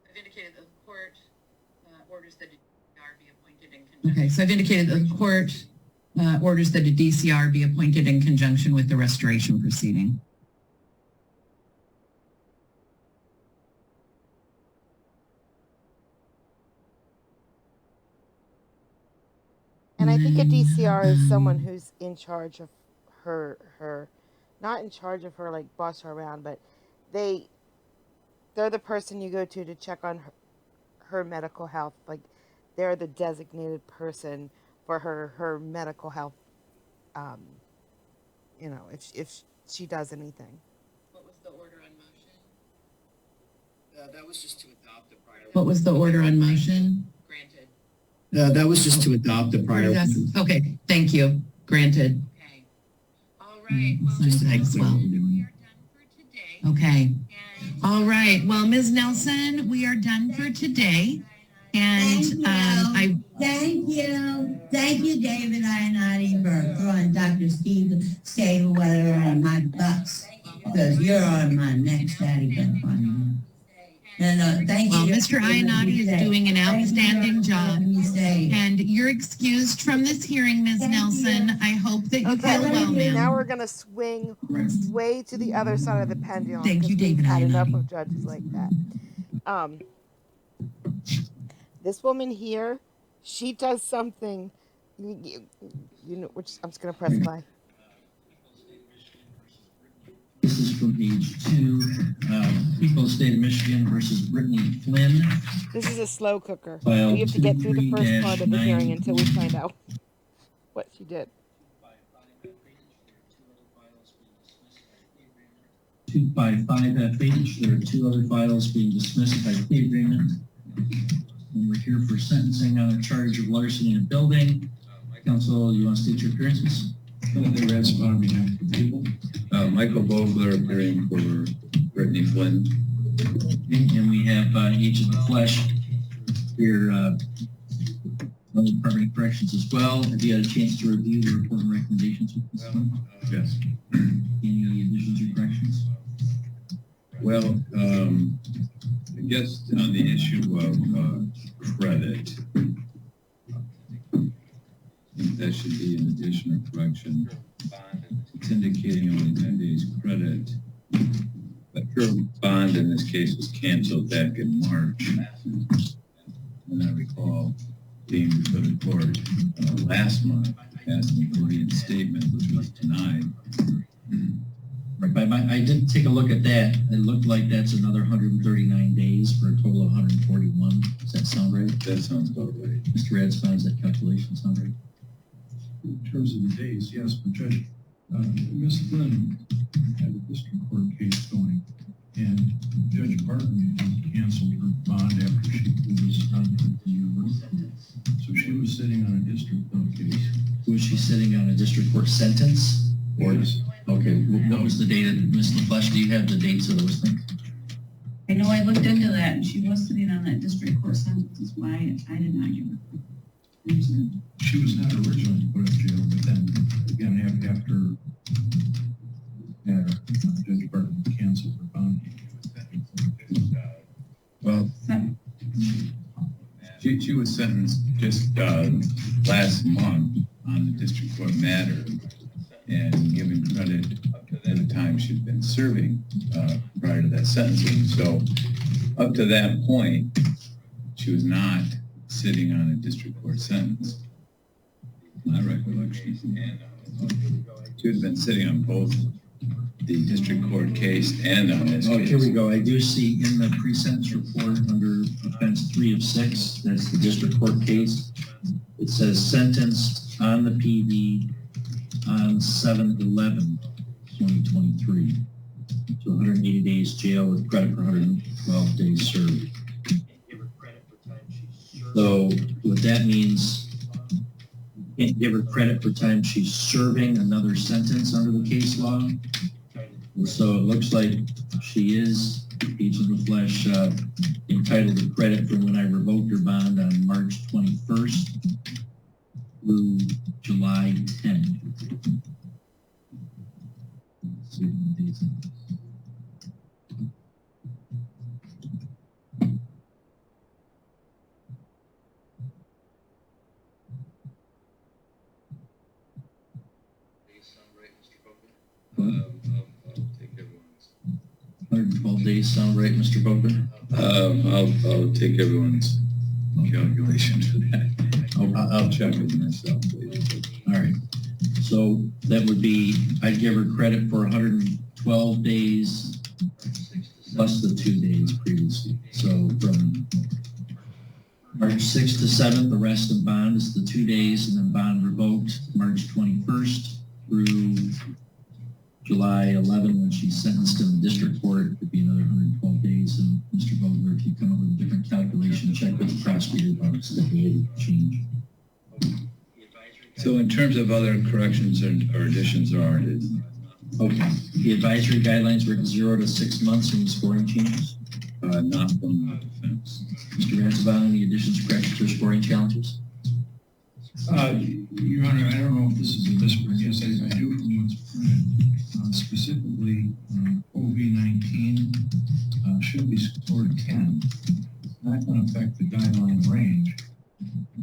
Speaker 5: I've indicated that the court orders that a DCR be appointed in conjunction. Okay, so I've indicated that the court orders that a DCR be appointed in conjunction with the restoration proceeding.
Speaker 1: And I think a DCR is someone who's in charge of her, not in charge of her, like boss her around, but they're the person you go to check on her medical health. Like they're the designated person for her medical health. You know, if she does anything.
Speaker 5: What was the order on motion?
Speaker 12: That was just to adopt the prior.
Speaker 5: What was the order on motion?
Speaker 12: Granted. That was just to adopt the prior.
Speaker 5: Okay, thank you. Granted.
Speaker 7: Okay. All right. Well,
Speaker 5: Thanks, well.
Speaker 7: we are done for today.
Speaker 5: Okay.
Speaker 7: And
Speaker 5: All right. Well, Ms. Nelson, we are done for today. And
Speaker 16: Thank you, David Ionati, for throwing Dr. Steve Weather on my bus, because you're on my next daddy bus on. And thank
Speaker 5: well,
Speaker 16: you.
Speaker 5: Mr. Ionati is doing an outstanding job. And you're excused from this hearing, Ms. Nelson. I hope that you feel well, ma'am.
Speaker 1: Now we're gonna swing way to the other side of the pendulum.
Speaker 5: Thank you, David.
Speaker 1: We've had enough of judges like that. This woman here, she does something. You know, which I'm just gonna press play.
Speaker 17: This is from page 2, People of the State of Michigan versus Brittany Flynn.
Speaker 1: This is a slow cooker.
Speaker 17: File
Speaker 1: We have to get through the first part of the
Speaker 17: 23-9.
Speaker 1: hearing until we find out what she did.
Speaker 17: 255FH. There are 2 other files being dismissed by plea agreement. And we're here for sentencing on a charge of larceny in a building. Counsel, you want to state your appearances?
Speaker 18: The red spot on behalf of the people. Michael Vogler appearing for Brittany Flynn.
Speaker 17: And we have Agent the Flesh here, Department of Corrections as well. Have you had a chance to review the report and recommendations with this one?
Speaker 18: Yes.
Speaker 17: Any additions or corrections?
Speaker 18: Well, I guess on the issue of credit, I think that should be an additional correction. It's indicating only 10 days credit. But her bond in this case was canceled back in March. And I recall being before the court last month asking for reinstatement, which was denied.
Speaker 17: Right, but I did take a look at that. It looked like that's another 139 days for a total of 141. Does that sound right?
Speaker 18: That sounds about right.
Speaker 17: Mr. Radspawn, does that calculation sound right?
Speaker 19: In terms of the days, yes, but Judge, Ms. Flynn had a district court case going, and Judge Barton canceled her bond after she was done with the university. So she was sitting on a district court case.
Speaker 17: Was she sitting on a district court sentence? Or
Speaker 19: Yes.
Speaker 17: Okay, what was the date of Ms. LaFlesh? Do you have the dates of those things?
Speaker 20: I know I looked into that, and she was sitting on that district court sentence, is why I did not give her.
Speaker 19: She was not originally put in jail, but then again, after Judge Barton canceled her bond.
Speaker 18: Well, she was sentenced just last month on the district court matter and given credit for the time she'd been serving prior to that sentencing. So up to that point, she was not sitting on a district court sentence. My recollection. She had been sitting on both the district court case and on this case.
Speaker 17: Here we go. I do see in the pre-sentence report under offense 3 of 6, that's the district court case. It says sentenced on the PD on 7/11/2023 to 180 days jail with credit for 112 days served. So what that means, you can't give her credit for time she's serving another sentence under the case law. And so it looks like she is, Agent LaFlesh, entitled to credit for when I revoked her bond on March 21st through July 10th. Let's see what the dates are.
Speaker 18: I'll take everyone's.
Speaker 17: 112 days sound right, Mr. Bogdan?
Speaker 18: I'll take everyone's calculation for that. I'll check it myself.
Speaker 17: All right. So that would be, I'd give her credit for 112 days plus the 2 days previously. So from March 6th to 7th, the rest of bond is the 2 days, and then bond revoked March 21st through July 11, when she's sentenced in the district court. It would be another 112 days. And Mr. Vogler, if you come up with a different calculation, check with the prosecutor about a stipulated change.
Speaker 18: So in terms of other corrections or additions, there aren't.
Speaker 17: Okay. The advisory guidelines were 0 to 6 months in scoring changes?
Speaker 18: Not from the defense.
Speaker 17: Mr. Ransabon, any additions, corrections, or scoring challenges?
Speaker 19: Your Honor, I don't know if this is a misprint. Yes, I do from what's printed. Specifically, OV19 should be scored 10. It's not going to affect the guideline range.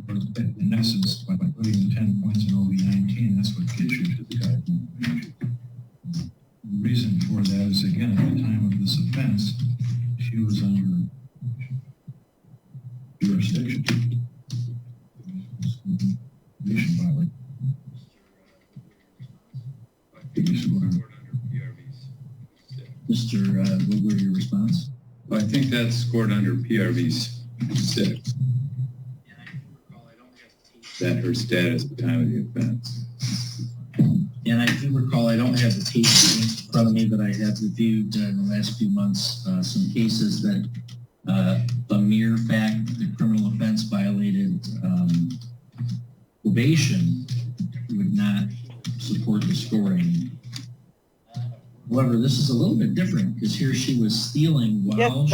Speaker 19: But in essence, by putting 10 points in OV19, that's what gets you to the guideline range. The reason for that is, again, at the time of this offense, she was under jurisdiction.
Speaker 17: Mr. Woodward, your response?
Speaker 18: Well, I think that's scored under PRV 6. That her status at the time of the offense.
Speaker 17: And I do recall, I don't have the case in front of me, but I have reviewed in the last few months some cases that the mere fact that the criminal offense violated probation would not support the scoring. However, this is a little bit different because here she was stealing while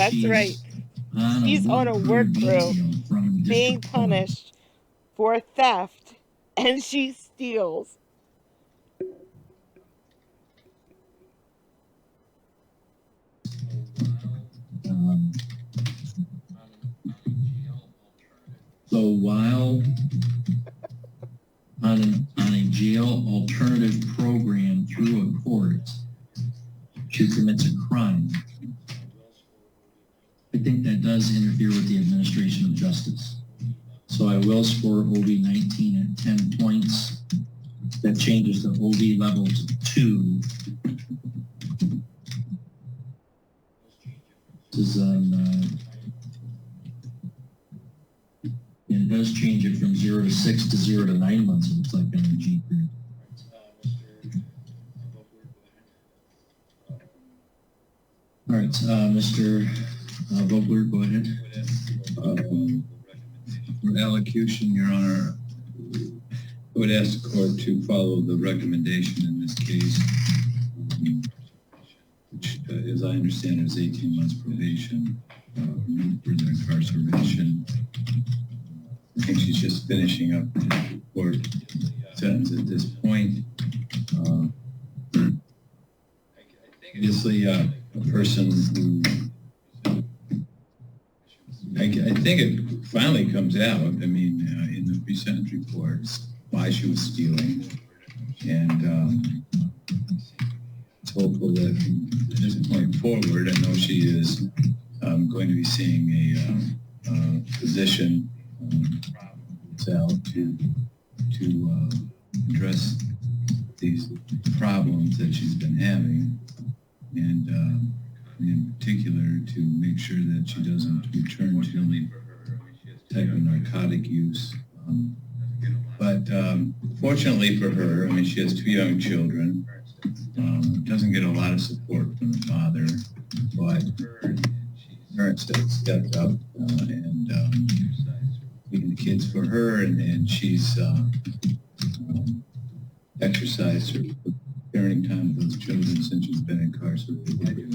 Speaker 17: she's
Speaker 1: on a work crew being punished for theft, and she steals.
Speaker 17: So while on a jail alternative program through a court, she commits a crime. I think that does interfere with the administration of justice. So I will score OV19 at 10 points. That changes the OV level to 2. This is on, and it does change it from 0 to 6 to 0 to 9 months, it looks like on the G group. All right, Mr. Vogler, go ahead.
Speaker 18: For elocution, Your Honor, I would ask the court to follow the recommendation in this case, which, as I understand it, is 18 months probation, no further incarceration. I think she's just finishing up the court sentence at this point. Obviously, a person who, I think it finally comes out, I mean, in the pre-sentence reports, why she was stealing. And it's hopeful that from this point forward, I know she is going to be seeing a physician to address these problems that she's been having, and in particular to make sure that she doesn't return to type of narcotic use. But fortunately for her, I mean, she has 2 young children, doesn't get a lot of support from the father, but parents have stepped up and taking the kids for her, and she's exercised her parenting time with those children since she's been incarcerated.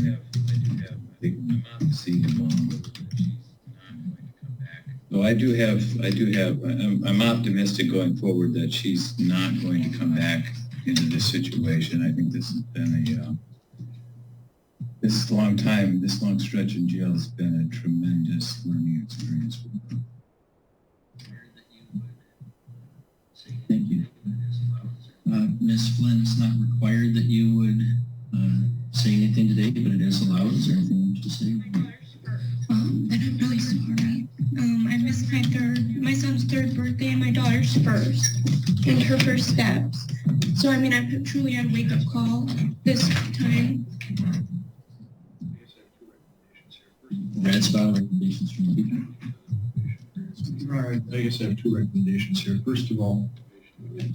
Speaker 18: So I'm optimistic going forward that she's not going to come back into this situation. I think this has been this long stretch in jail has been a tremendous learning experience for her.
Speaker 17: Thank you. Ms. Flynn, it's not required that you would say anything today, but it is allowed. Is there anything you want to say?
Speaker 21: I'm really sorry. I missed my son's 3rd birthday and my daughter's
Speaker 20: truly a wake-up call this time?
Speaker 17: That's about recommendations from the people.
Speaker 19: All right, I guess I have two recommendations here. First of all,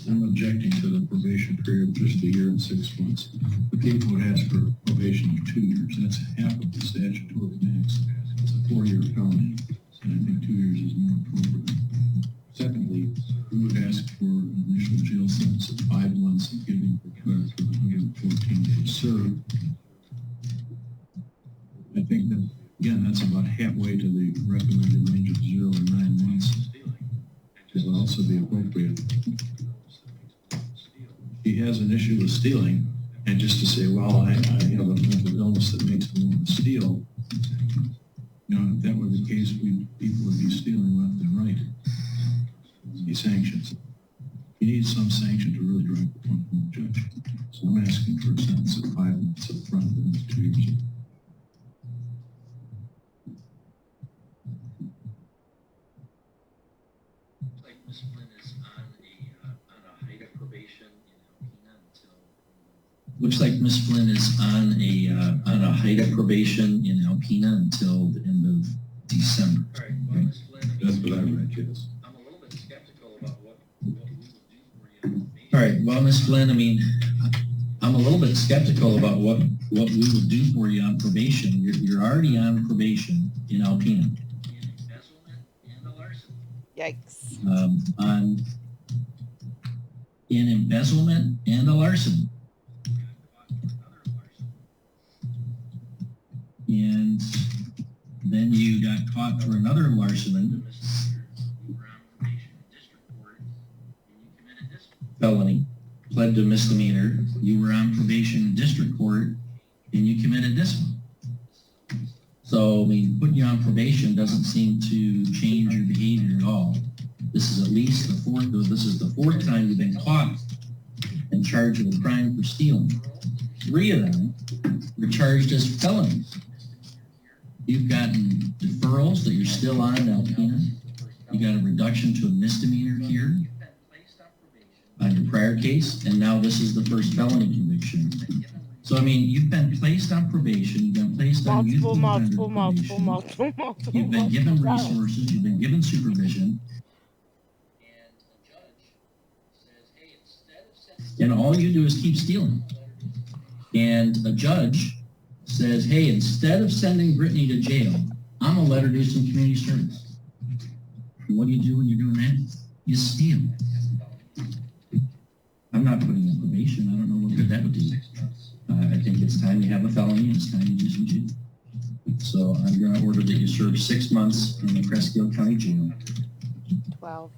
Speaker 19: I'm objecting to the probation period of just a year and 6 months. The people would ask for probation of 2 years. That's half of the statutory max. It's a 4-year felony, and I think 2 years is more appropriate. Secondly, we would ask for an initial jail sentence of 5 months and giving for credit for 114 days served. I think that, again, that's about halfway to the recommended range of 0 to 9 months. It will also be appropriate. He has an issue with stealing, and just to say, well, I have a mental illness that makes me want to steal, you know, if that were the case, people would be stealing left and right. Be sanctions. He needs some sanction to really drive the point home, Judge. So I'm asking for a sentence of 5 months up front and 2 years.
Speaker 17: Looks like Ms. Flynn is on a height of probation in Alpena until the end of December.
Speaker 19: That's what I read, yes.
Speaker 17: All right, well, Ms. Flynn, I mean, I'm a little bit skeptical about what we would do for you on probation. You're already on probation in Alpena.
Speaker 1: Yikes.
Speaker 17: In embezzlement and a larceny. And then you got caught for another larceny, felony, pled to misdemeanor. You were on probation in district court, and you committed this one. So, I mean, putting you on probation doesn't seem to change your behavior at all. This is at least the fourth time you've been caught and charged with a crime for stealing. 3 of them were charged as felonies. You've gotten deferrals that you're still on Alpena. You got a reduction to a misdemeanor here on your prior case, and now this is the first felony conviction. So, I mean, you've been placed on probation, you've been placed on multiple. You've been given resources, you've been given supervision. And all you do is keep stealing. And a judge says, hey, instead of sending Brittany to jail, I'm going to let her do some community service. And what do you do when you're doing that? You steal. I'm not putting you on probation. I don't know what good that would do. I think it's time you have a felony and it's time you do some jail. So I'm going to order that you serve 6 months in the Prescott County Jail.
Speaker 1: 12.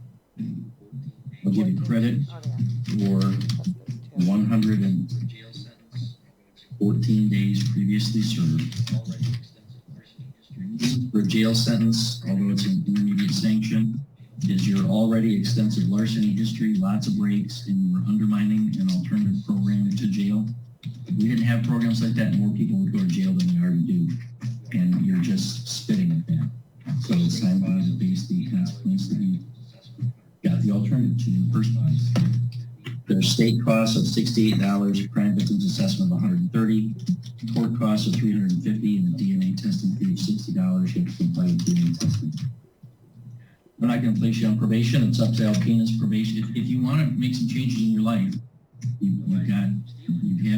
Speaker 17: I'll give you credit for 114 days previously served. For a jail sentence, although it's an intermediate sanction, is your already extensive larceny history, lots of breaks, and you were undermining an alternative program to jail. If we didn't have programs like that, more people would go to jail than they already do. And you're just spitting at that. So it's time for you to face the consequence that you got the alternative to in the first place. There's state costs of $68, crime victims assessment of $130, court costs of $350, and a DNA testing fee of $60. You have to comply with DNA testing. We're not going to place you on probation. It's up to Alpena's probation. If you want to make some changes in your life, you've had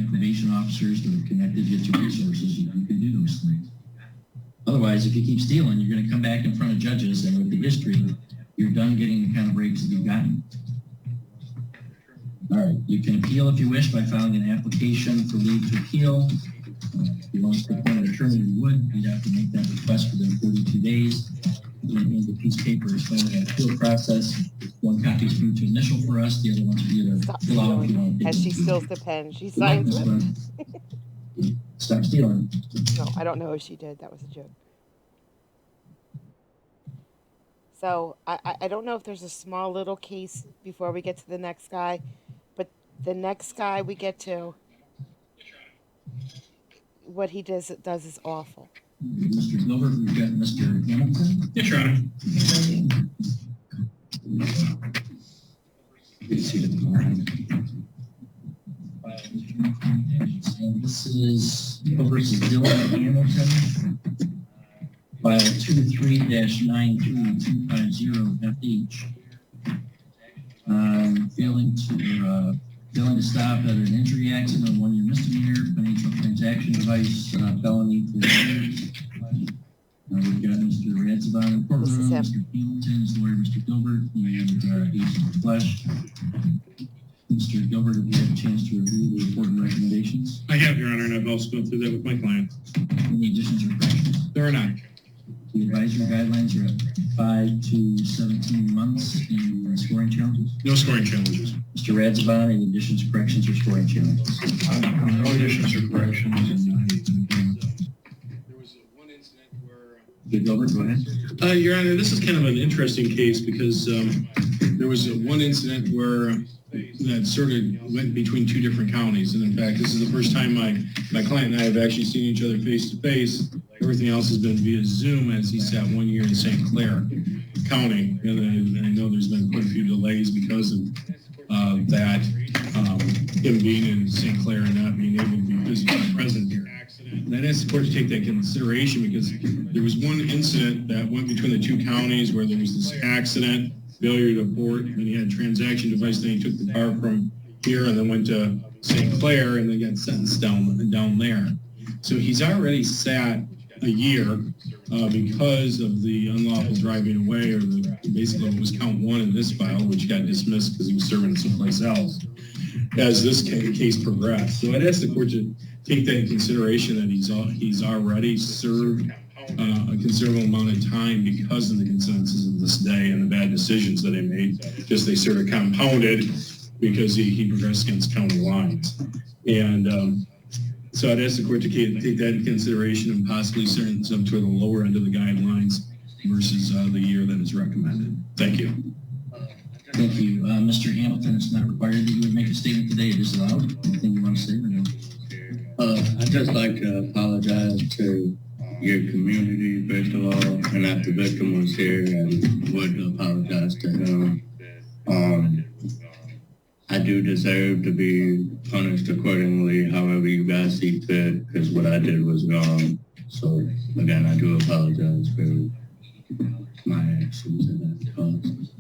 Speaker 17: probation officers that have connected you to resources. You can do those things. Otherwise, if you keep stealing, you're going to come back in front of judges, and with the history, you're done getting the kind of breaks that you've gotten. All right, you can appeal if you wish by filing an application for leave to appeal. If you want to appoint an attorney, you would. You'd have to make that request within 42 days. And the piece of paper is going to appeal process. One copy is for you to initial for us. The other one's for you to fill out if you want to.
Speaker 1: As she steals the pen, she signs it.
Speaker 17: Stop stealing.
Speaker 1: No, I don't know if she did. That was a joke. So I don't know if there's a small little case before we get to the next guy, but the next guy we get to, what he does is awful.
Speaker 17: Mr. Gilbert, we've got Mr. Hamilton.
Speaker 4: Yes, Your Honor.
Speaker 17: So this is versus Dylan Hamilton, file 23-93250 FH. Failing to stop at an injury accident or 1-year misdemeanor, financial transaction device, felony for years. We've got Mr. Radzavan in the courtroom, Mr. Hamilton's lawyer, Mr. Gilbert, and Agent Flesh. Mr. Gilbert, have you had a chance to review the report and recommendations?
Speaker 21: I have, Your Honor, and I've also gone through that with my client.
Speaker 17: Any additions or corrections?
Speaker 21: There are none.
Speaker 17: The advisory guidelines are at 5 to 17 months and scoring challenges?
Speaker 21: No scoring challenges.
Speaker 17: Mr. Radzavan, any additions, corrections, or scoring challenges?
Speaker 19: No additions or corrections.
Speaker 17: Mr. Gilbert, go ahead.
Speaker 21: Your Honor, this is kind of an interesting case because there was one incident where that sort of went between two different counties. And in fact, this is the first time my client and I have actually seen each other face to face. Everything else has been via Zoom as he sat 1 year in St. Clair County. And I know there's been quite a few delays because of that, him being in St. Clair and not being able to be physically present here. And I'd ask the court to take that into consideration because there was one incident that went between the two counties where there was this accident, failure to abort, and he had a transaction device, then he took the car from here and then went to St. Clair and then got sentenced down there. So he's already sat a year because of the unlawful driving away, or basically it was count one in this file, which got dismissed because he was serving someplace else as this case progressed. So I'd ask the court to take that in consideration that he's already served a considerable amount of time because of the consensus of this day and the bad decisions that he made. Just they sort of compounded because he progressed against county lines. And so I'd ask the court to take that into consideration and possibly sentence him to the lower end of the guidelines versus the year that is recommended. Thank you.
Speaker 17: Thank you. Mr. Hamilton, it's not required that you would make a statement today. It is allowed. Anything you want to say or no?
Speaker 22: I'd just like to apologize to your community, first of all, and that the victim was here and would apologize to him. I do deserve to be punished accordingly, however you guys see fit, because what I did was wrong. So, again, I do apologize for my actions and that caused.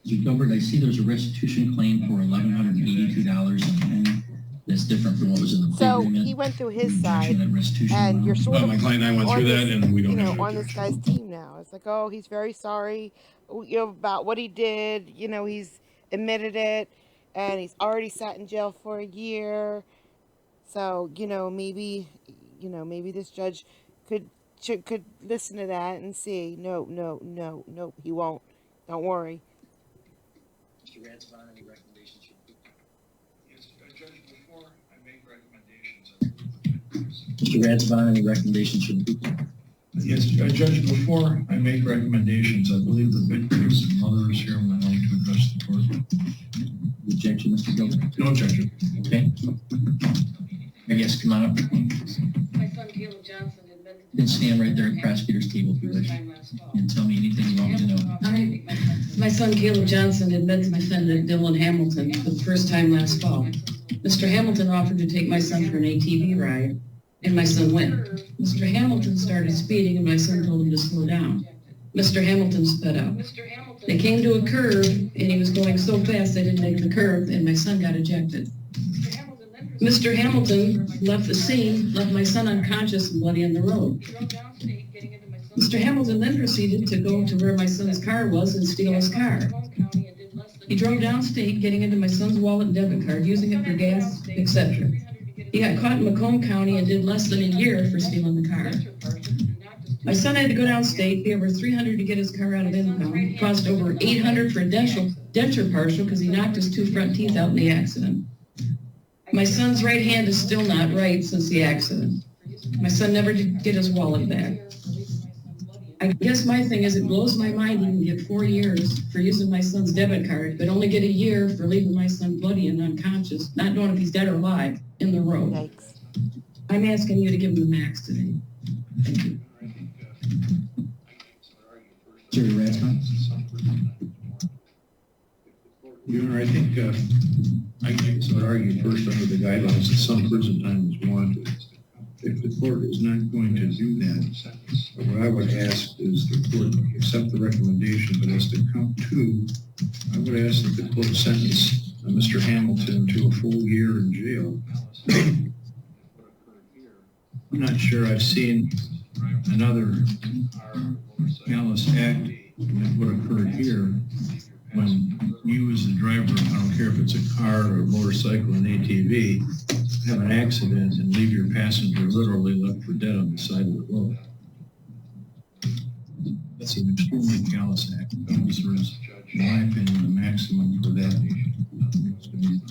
Speaker 17: Mr. Gilbert, I see there's a restitution claim for $1,182. That's different from what was in the plea agreement.
Speaker 1: So he went through his side, and you're sort of
Speaker 21: my client and I went through that, and we don't have
Speaker 1: on this guy's team now. It's like, oh, he's very sorry, about what he did. He's admitted it, and he's already sat in jail for a year. So maybe this judge could listen to that and see. No, he won't. Don't worry.
Speaker 17: Mr. Radzavan, any recommendations? Mr. Radzavan, any recommendations from the people?
Speaker 19: Yes, Judge, before I make recommendations, I believe the victims and mothers here will like to address the court.
Speaker 17: Objection, Mr. Gilbert?
Speaker 19: No objection.
Speaker 17: Okay. Yes, come on up.
Speaker 23: My son Caleb Johnson admitted.
Speaker 17: Then stand right there at the prosecutor's table if you wish, and tell me anything you want me to know.
Speaker 23: My son Caleb Johnson admitted to my defendant Dylan Hamilton for the first time last fall. Mr. Hamilton offered to take my son for an ATV ride, and my son went. Mr. Hamilton started speeding, and my son told him to slow down. Mr. Hamilton sped up. They came to a curve, and he was going so fast they didn't make the curve, and my son got ejected. Mr. Hamilton left the scene, left my son unconscious and bloody on the road. Mr. Hamilton then proceeded to go to where my son's car was and steal his car. He drove downstate, getting into my son's wallet and debit card, using it for gas, etc. He got caught in Macomb County and did less than a year for stealing the car. My son had to go downstate, pay over $300 to get his car out of impound. It cost over $800 for a denture partial because he knocked his 2 front teeth out in the accident. My son's right hand is still not right since the accident. My son never did get his wallet back. I guess my thing is it blows my mind he can get 4 years for using my son's debit card, but only get a year for leaving my son bloody and unconscious, not knowing if he's dead or alive, in the road. Yikes. I'm asking you to give him the max today. Thank you.
Speaker 17: Mr. Radzavan?
Speaker 19: Your Honor, I think I guess I would argue first under the guidelines that some prison time is warranted. If the court is not going to do that, what I would ask is the court accept the recommendation, but as to count two, I would ask that the court sentence Mr. Hamilton to a full year in jail. I'm not sure I've seen another callous act that would occur here when you as the driver, I don't care if it's a car or a motorcycle, an ATV, have an accident and leave your passenger literally left for dead on the side of the road. That's an extremely callous act. That deserves, in my opinion, the maximum for that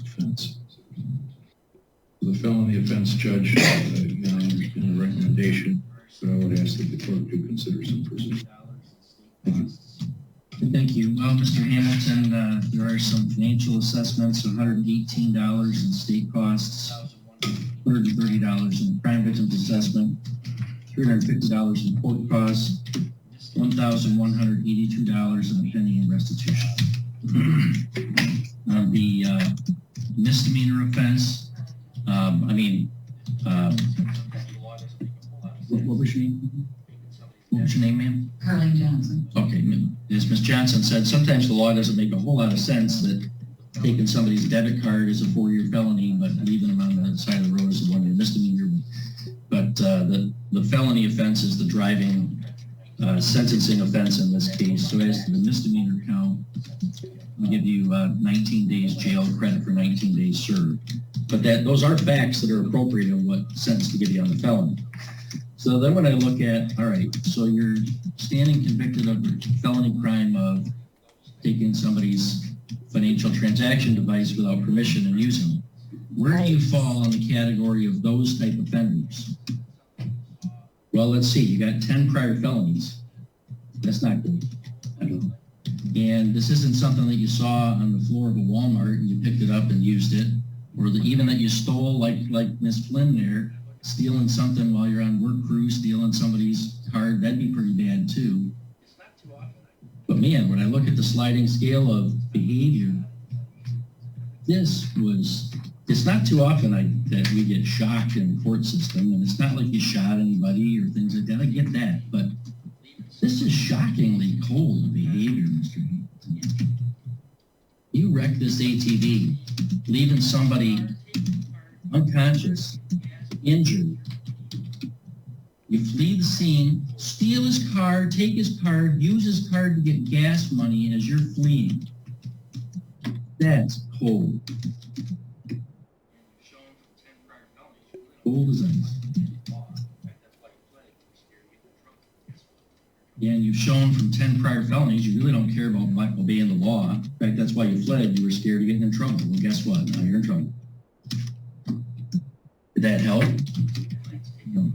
Speaker 19: offense. The felony offense judge, again, I understand the recommendation, but I would ask that the court do consider some prison. Thank you.
Speaker 17: Thank you. Well, Mr. Hamilton, there are some financial assessments, $118 in state costs, $130 in crime victims assessment, $350 in court costs, $1,182 in a penny in restitution. The misdemeanor offense, what was your name? What was your name, ma'am?
Speaker 2: Carly Johnson.
Speaker 17: Okay, as Ms. Johnson said, sometimes the law doesn't make a whole lot of sense that taking somebody's debit card is a 4-year felony, but leaving them on the side of the road is a 1-year misdemeanor. But the felony offense is the driving sentencing offense in this case. So as to the misdemeanor count, I'll give you 19 days jail credit for 19 days served. But those are facts that are appropriate in what sentence to give you on the felony. So then when I look at, all right, so you're standing convicted of the felony crime of taking somebody's financial transaction device without permission and using it. Where do you fall in the category of those type of offenders? Well, let's see, you got 10 prior felonies. That's not good. And this isn't something that you saw on the floor of a Walmart and you picked it up and used it, or even that you stole like Miss Flynn there, stealing something while you're on work crew, stealing somebody's card, that'd be pretty bad too. But man, when I look at the sliding scale of behavior, it's not too often that we get shocked in the court system, and it's not like you shot anybody or things like that. I get that, but this is shockingly cold behavior, Mr. Hamilton. You wrecked this ATV, leaving somebody unconscious, injured. You flee the scene, steal his car, take his card, use his card to get gas money as you're fleeing. That's cold. Cold as ice. And you've shown from 10 prior felonies, you really don't care about obeying the law. In fact, that's why you fled. You were scared of getting in trouble. Well, guess what? Now you're in trouble. Did that help? No.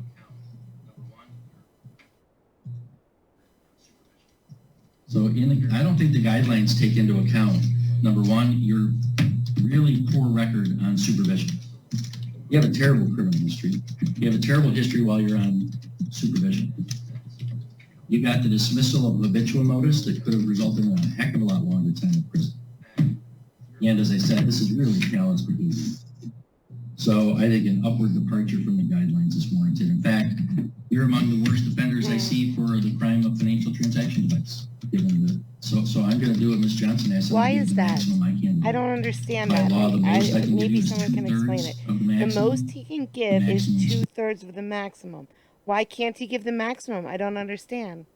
Speaker 17: So I don't think the guidelines take into account, number one, your really poor record on supervision. You have a terrible criminal history. You have a terrible history while you're on supervision. You got the dismissal of habitual notice that could have resulted in a heck of a lot longer time in prison. And as I said, this is really callous behavior. So I think an upward departure from the guidelines is warranted. In fact, you're among the worst offenders I see for the crime of financial transaction device. So I'm going to do what Ms. Johnson asked.
Speaker 1: Why is that? I don't understand
Speaker 17: By
Speaker 1: that.
Speaker 17: law, the most I can
Speaker 1: Maybe
Speaker 17: give you is
Speaker 1: someone can
Speaker 17: 2/3
Speaker 1: explain it.
Speaker 17: of the
Speaker 1: The
Speaker 17: maximum.
Speaker 1: most he can give is
Speaker 17: Maximum.
Speaker 1: 2/3 of the maximum. Why can't he give the maximum? I don't understand.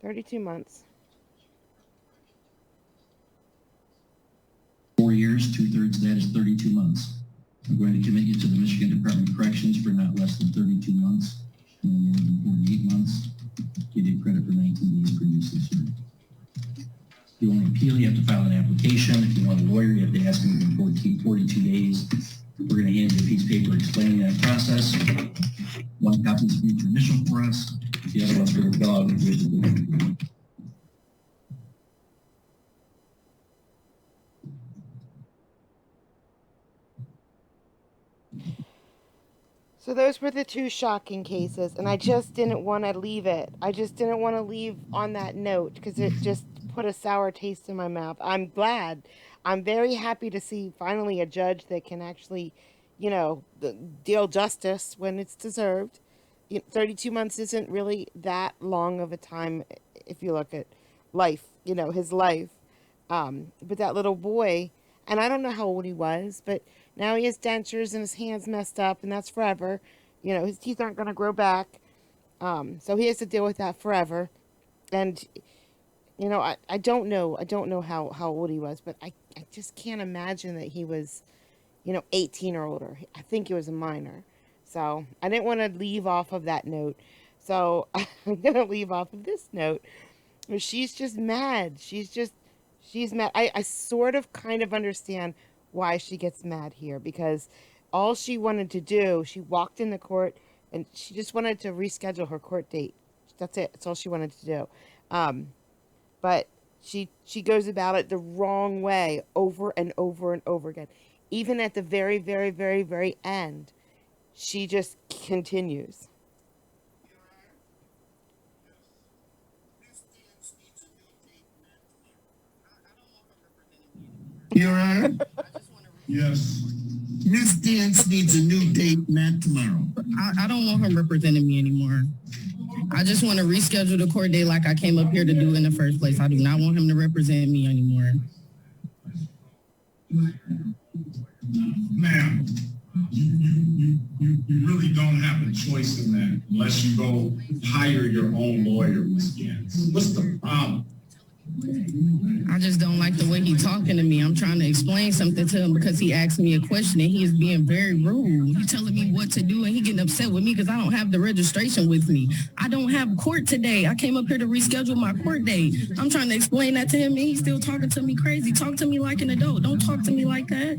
Speaker 1: 32 months.
Speaker 17: 4 years, 2/3 of that is 32 months. I'm going to commit you to the Michigan Department of Corrections for not less than 32 months, no more than 48 months. Give you credit for 19 days previously served. If you want to appeal, you have to file an application. If you want a lawyer, you have to ask them within 42 days. We're going to hand you a piece of paper explaining that process. One copy is for your initial for us. The other one's going to fill out.
Speaker 1: So those were the two shocking cases, and I just didn't want to leave it. I just didn't want to leave on that note because it just put a sour taste in my mouth. I'm glad. I'm very happy to see finally a judge that can actually, deal justice when it's deserved. 32 months isn't really that long of a time if you look at life, his life. But that little boy, and I don't know how old he was, but now he has dentures and his hand's messed up, and that's forever. His teeth aren't going to grow back. So he has to deal with that forever. And, I don't know. I don't know how old he was, but I just can't imagine that he was, 18 or older. I think he was a minor. So I didn't want to leave off of that note. So I'm going to leave off of this note. She's just mad. She's mad. I sort of kind of understand why she gets mad here, because all she wanted to do, she walked in the court and she just wanted to reschedule her court date. That's it. That's all she wanted to do. But she goes about it the wrong way over and over and over again. Even at the very, very, very, very end, she just continues.
Speaker 6: Your Honor?
Speaker 19: Yes.
Speaker 6: Miss Dance needs a new date, not tomorrow.
Speaker 2: I don't want him representing me anymore. I just want to reschedule the court date like I came up here to do in the first place. I do not want him to represent me anymore.
Speaker 19: Ma'am, you really don't have a choice in that unless you go hire your own lawyer, Ms. Gantz. What's the problem?
Speaker 2: I just don't like the way he's talking to me. I'm trying to explain something to him because he asked me a question and he is being very rude. He's telling me what to do and he getting upset with me because I don't have the registration with me. I don't have court today. I came up here to reschedule my court date. I'm trying to explain that to him and he's still talking to me crazy. Talk to me like an adult. Don't talk to me like that.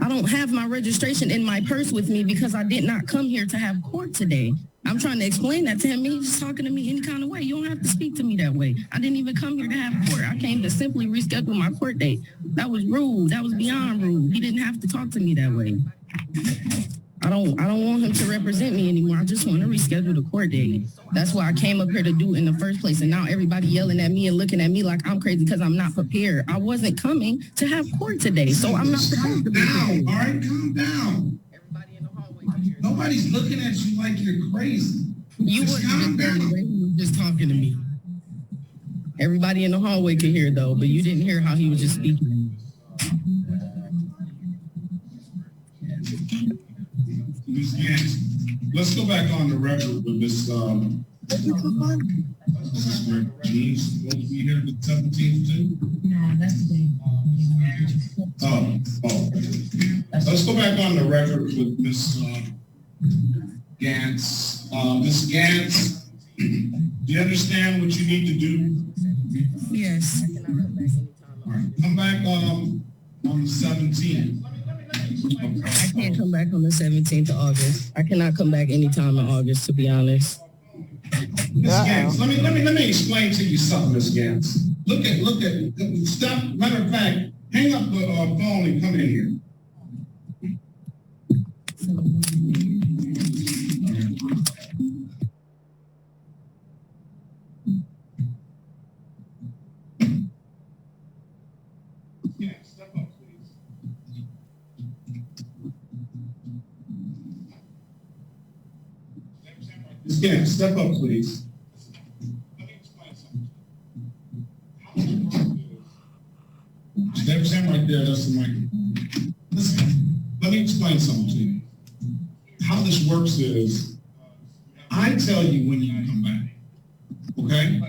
Speaker 2: I don't have my registration in my purse with me because I did not come here to have court today. I'm trying to explain that to him. He's just talking to me any kind of way. You don't have to speak to me that way. I didn't even come here to have court. I came to simply reschedule my court date. That was rude. That was beyond rude. He didn't have to talk to me that way. I don't want him to represent me anymore. I just want to reschedule the court date. That's what I came up here to do in the first place. And now everybody yelling at me and looking at me like I'm crazy because I'm not prepared. I wasn't coming to have court today, so I'm not supposed to be prepared.
Speaker 19: All right, calm down. Nobody's looking at you like you're crazy.
Speaker 2: You wasn't just talking to me. Everybody in the hallway could hear though, but you didn't hear how he was just speaking to me.
Speaker 19: Ms. Gantz, let's go back on the record with Ms. Jean's supposed to be here the 17th too?
Speaker 2: No, that's the day.
Speaker 19: Let's go back on the record with Ms. Gantz. Ms. Gantz, do you understand what you need to do?
Speaker 2: Yes.
Speaker 19: All right, come back on the 17th.
Speaker 2: I can't come back on the 17th of August. I cannot come back anytime in August, to be honest.
Speaker 19: Ms. Gantz, let me explain to you something, Ms. Gantz. Look at, stop, matter of fact, hang up the phone and come in here. Yeah, step up, please. Ms. Gantz, step up, please. Let me explain something. Step stand right there, that's the microphone. Listen, let me explain something to you. How this works is, I tell you when you can come back, okay?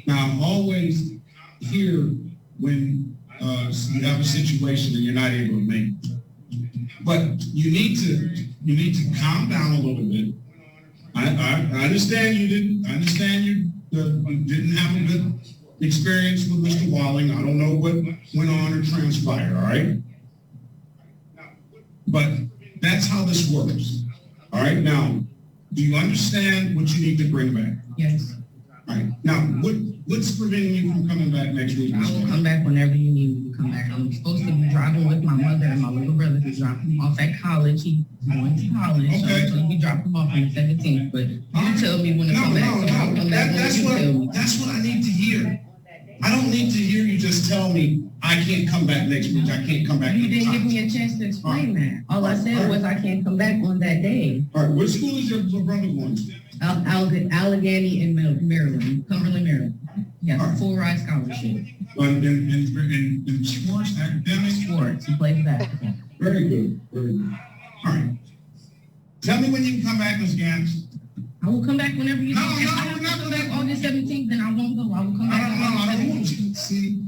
Speaker 19: Now, I'm always here when you have a situation and you're not able to make it. But you need to calm down a little bit. I understand you didn't have a good experience with Mr. Walling. I don't know what went on or transpired, all right? But that's how this works. All right, now, do you understand what you need to bring back?
Speaker 2: Yes.
Speaker 19: All right, now, what's preventing you from coming back next week?
Speaker 2: I will come back whenever you need me to come back. I'm supposed to be driving with my mother and my little brother to drop him off at college. He's going to college, okay. So I'm supposed to be dropping him off on the 17th. But you tell me when to come back. So I'll come back when you tell me.
Speaker 19: That's what I need to hear. I don't need to hear you just tell me,
Speaker 6: I can't come back next week. I can't come back.
Speaker 2: You
Speaker 6: next
Speaker 2: didn't
Speaker 6: time.
Speaker 2: give me a chance to explain that. All I said was I can't come back on that day.
Speaker 6: All right, what school is your brother going to?
Speaker 2: Allegheny in Maryland, Cumberland, Maryland. Yes, full ride scholarship.
Speaker 6: In sports, academics?
Speaker 2: Sports, he plays basketball.
Speaker 6: Very good, very good. All right. Tell me when you can come back, Ms. Gans.
Speaker 2: I will come back whenever you say. If I have to come back August 17th, then I won't go. I will come back on August 17th.
Speaker 6: See?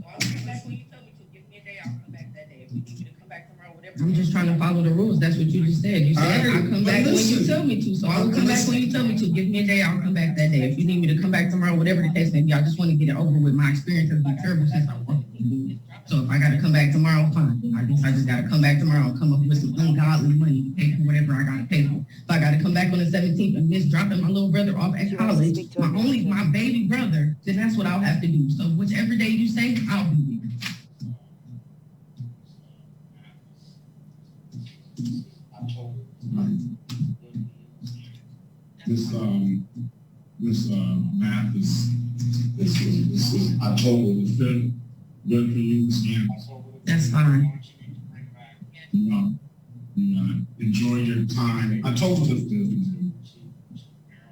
Speaker 2: I'm just trying to follow the rules. That's what you just said. You said I'll come back when you tell me to. So I will come back when you tell me to. Give me a day, I'll come back that day. If you need me to come back tomorrow, whatever the case may be, I just want to get it over with. My experience has been terrible since I worked. So if I got to come back tomorrow, fine. I just got to come back tomorrow and come up with some ungodly money to pay for whatever I got to pay for. If I got to come back on the 17th and miss dropping my little brother off at college, my baby brother, then that's what I'll have to do. So whichever day you say, I'll be there.
Speaker 6: This math is October the 5th. Good for you, Ms. Gans.
Speaker 2: That's fine.
Speaker 6: Enjoy your time. October the 5th.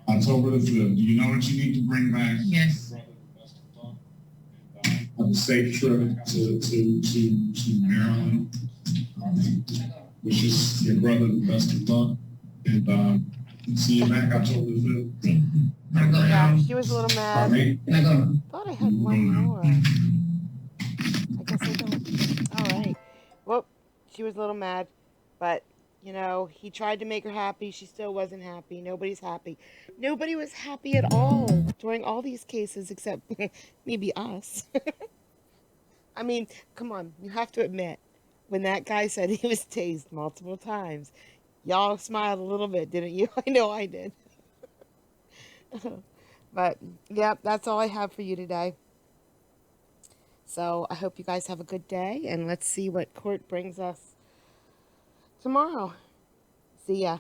Speaker 6: October the 5th. Do you know what you need to bring back?
Speaker 2: Yes.
Speaker 6: Have a safe trip to Maryland. Wishes your brother the best of luck. And see you back October the 5th.
Speaker 1: Yeah, she was a little mad. Thought I had one more. I guess I don't. All right. Well, she was a little mad, but you know, he tried to make her happy. She still wasn't happy. Nobody's happy. Nobody was happy at all during all these cases except maybe us. I mean, come on. You have to admit, when that guy said he was tased multiple times, y'all smiled a little bit, didn't you? I know I did. But, yeah, that's all I have for you today. So I hope you guys have a good day, and let's see what court brings us tomorrow. See ya.